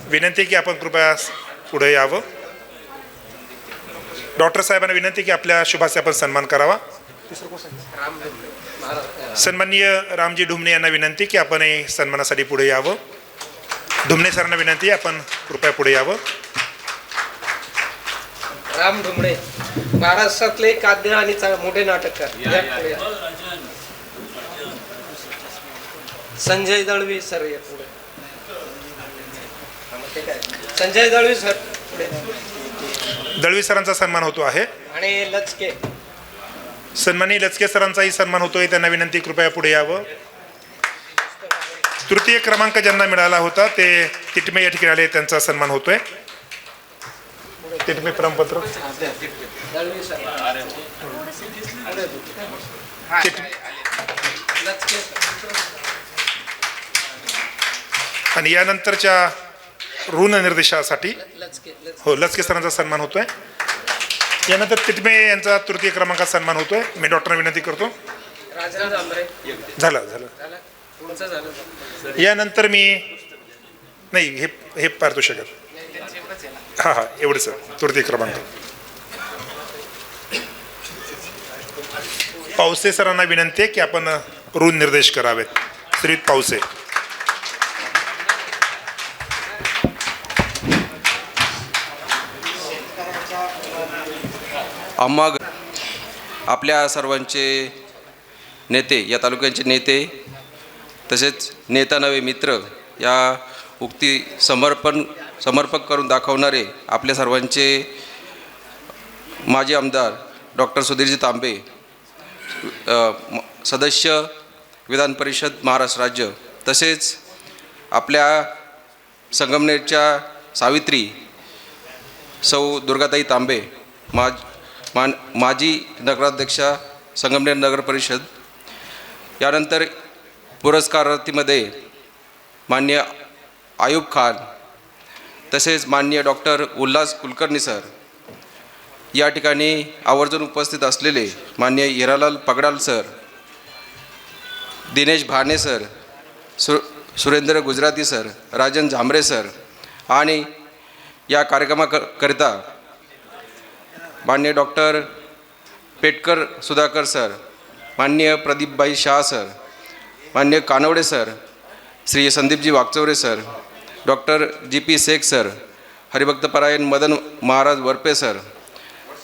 विनंती की आपण कृपया पुढे यावं. डॉक्टर साहेबांना विनंती की आपल्या शुभाचे आपण सन्मान करावा. सन्माननीय रामजी ढुमणे यांना विनंती की आपण सन्मानासाठी पुढे यावं. ढुमणे सरांना विनंती आपण कृपया पुढे यावं. राम ढुमणे महाराष्ट्रातले काद्य आणि मोठे नाटककार. संजय दळवी सर या पुढे. संजय दळवी सर पुढे. दळवी सरांचा सन्मान होतो आहे. आणि लचके सन्माननीय लचके सरांचाही सन्मान होतोय. त्यांना विनंती कृपया पुढे यावं. तृतीय क्रमांक ज्यांना मिळाला होता ते तिटमे या ठिकाणी आले, त्यांचा सन्मान होतोय. तिटमे प्रमाणपत्र आणि यानंतरच्या ऋण निर्देशासाठी हो लचके सरांचा सन्मान होतोय. यानंतर तिटमे यांचा तृतीय क्रमांकात सन्मान होतोय. मी डॉक्टरना विनंती करतो. झालं. यानंतर मी नाही हे पारितोषिक हां एवढं सर. तृतीय क्रमांक पावसे सरांना विनंती आहे की आपण ऋण निर्देश करावेत. श्रीयुत पावसे. आम्हा आपल्या सर्वांचे नेते, या तालुक्यांचे नेते तसेच नेता नवे मित्र या उक्ती समर्पक करून दाखवणारे आपल्या सर्वांचे माजी आमदार डॉक्टर सुधीरजी तांबे, सदस्य विधान परिषद महाराष्ट्र राज्य, तसेच आपल्या संगमनेरच्या सावित्री सौ दुर्गाताई तांबे, माजी नगराध्यक्षा संगमनेर नगर परिषद. यानंतर पुरस्कारार्थीमध्ये माननीय आयुब खान, तसेच माननीय डॉक्टर उल्हास कुलकर्णी सर, या ठिकाणी आवर्जून उपस्थित असलेले माननीय Hiralal Pagdal sir, Dinesh Bhane sir, Surendra Gujarati sir, Rajan Zambre sir आणि या कार्यक्रमाकरिता माननीय डॉक्टर पेटकर सुधाकर सर, माननीय प्रदीपभाई शाह सर, माननीय Kanwade sir, Shri Sandeepji Wagchaure sir, doctor GP Shaikh sir, हरिभक्तपरायण मदन महाराज वरपे सर,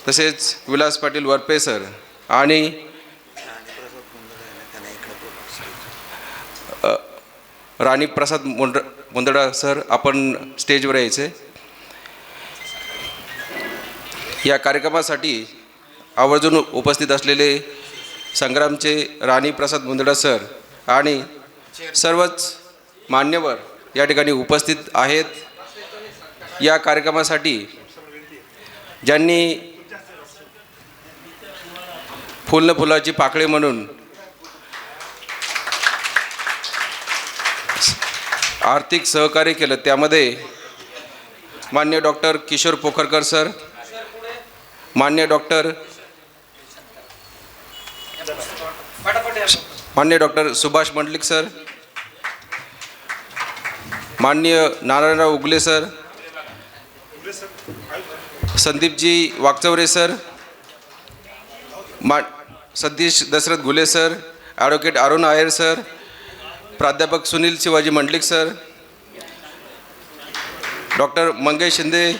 तसेच विलास पाटील वरपे सर आणि राणी प्रसाद मुंदडा सर, आपण स्टेजवर यायचे. या कार्यक्रमासाठी आवर्जून उपस्थित असलेले संग्रामचे राणीप्रसाद मुंदडा सर आणि सर्वच मान्यवर या ठिकाणी उपस्थित आहेत. या कार्यक्रमासाठी ज्यांनी फुल न फुलाची पाकळी म्हणून आर्थिक सहकार्य केलं त्यामध्ये मान्य डॉक्टर किशोर पोखरकर सर, मान्य डॉक्टर सुभाष मंडलिक सर, मान्य Narayanrao Ugale sir, Sandeepji Wakchaure sir, Satish Dashrath Ghule sir, advocate Arun Iyer sir, प्राध्यापक Sunil Shivaji Mandlik sir, doctor Mangesh Shinde,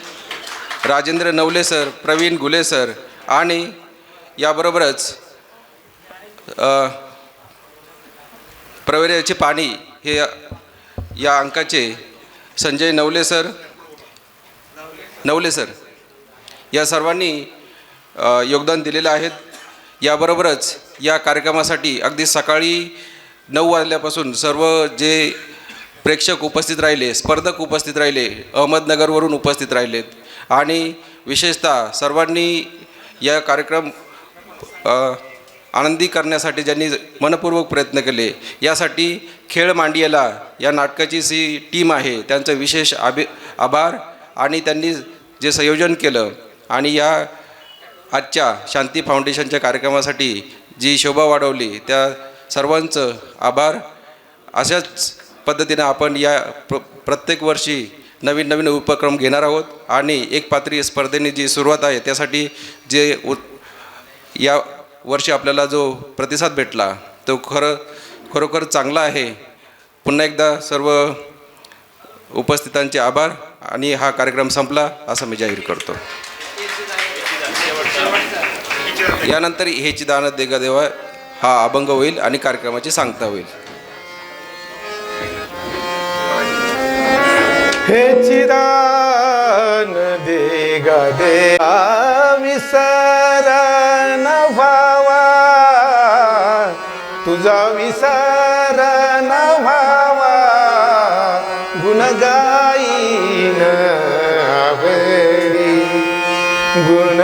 Rajendra Navale sir, Pravin Ghule sir आणि याबरोबरच प्रवऱ्याचे पाणी हे या अंकाचे संजय नवले सर या सर्वांनी योगदान दिलेलं आहेत. याबरोबरच या कार्यक्रमासाठी अगदी सकाळी 9 वाजल्यापासून सर्व जे प्रेक्षक उपस्थित राहिले, स्पर्धक उपस्थित राहिले, अहमदनगरवरून उपस्थित राहिलेत आणि विशेषतः सर्वांनी या कार्यक्रम आनंदी करण्यासाठी ज्यांनी मनपूर्वक प्रयत्न केले यासाठी खेळ मांडियाला या नाटकाची जी टीम आहे त्यांचं विशेष आभार. आणि त्यांनी जे संयोजन केलं आणि या आजच्या शांती फाउंडेशनच्या कार्यक्रमासाठी जी शोभा वाढवली त्या सर्वांचं आभार. अशाच पद्धतीनं आपण या प्रत्येक वर्षी नवीन नवीन उपक्रम घेणार आहोत आणि एक पात्रीय स्पर्धेने जी सुरुवात आहे त्यासाठी जे या वर्षी आपल्याला जो प्रतिसाद भेटला तो खरोखर चांगला आहे. पुन्हा एकदा सर्व उपस्थितांचे आभार आणि हा कार्यक्रम संपला असं मी जाहीर करतो. यानंतर हेची दान देगा देवा हा अभंग होईल आणि कार्यक्रमाची सांगता होईल. हेची दान देगा देवा विसर न व्हावा, तुझा विसर न व्हावा, गुण गाईन आवडी, गुण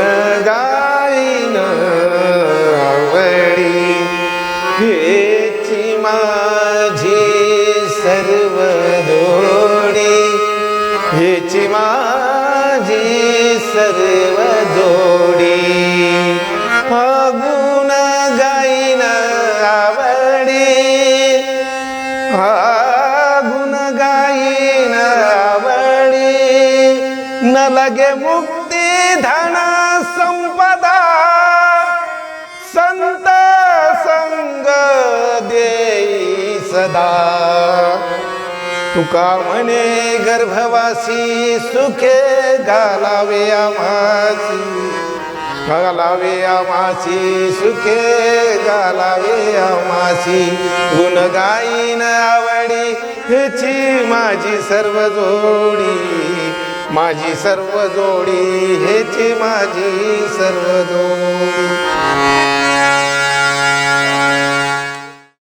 गाईन आवडी, हेची माझी सर्व जोडी, हेची माझी सर्व जोडी, गुण गाईन आवडी, गुण गाईन आवडी, न लगे मुक्ती धन संपदा, संत संग देई सदा, तुका म्हणे गर्भवासी सुखे घालावे आम्हासी, घालावे आम्हासी सुखे घालावे आम्हासी, गुण गाईन आवडी, हेची माझी सर्व जोडी, माझी सर्व जोडी, हेची माझी सर्व जोडी.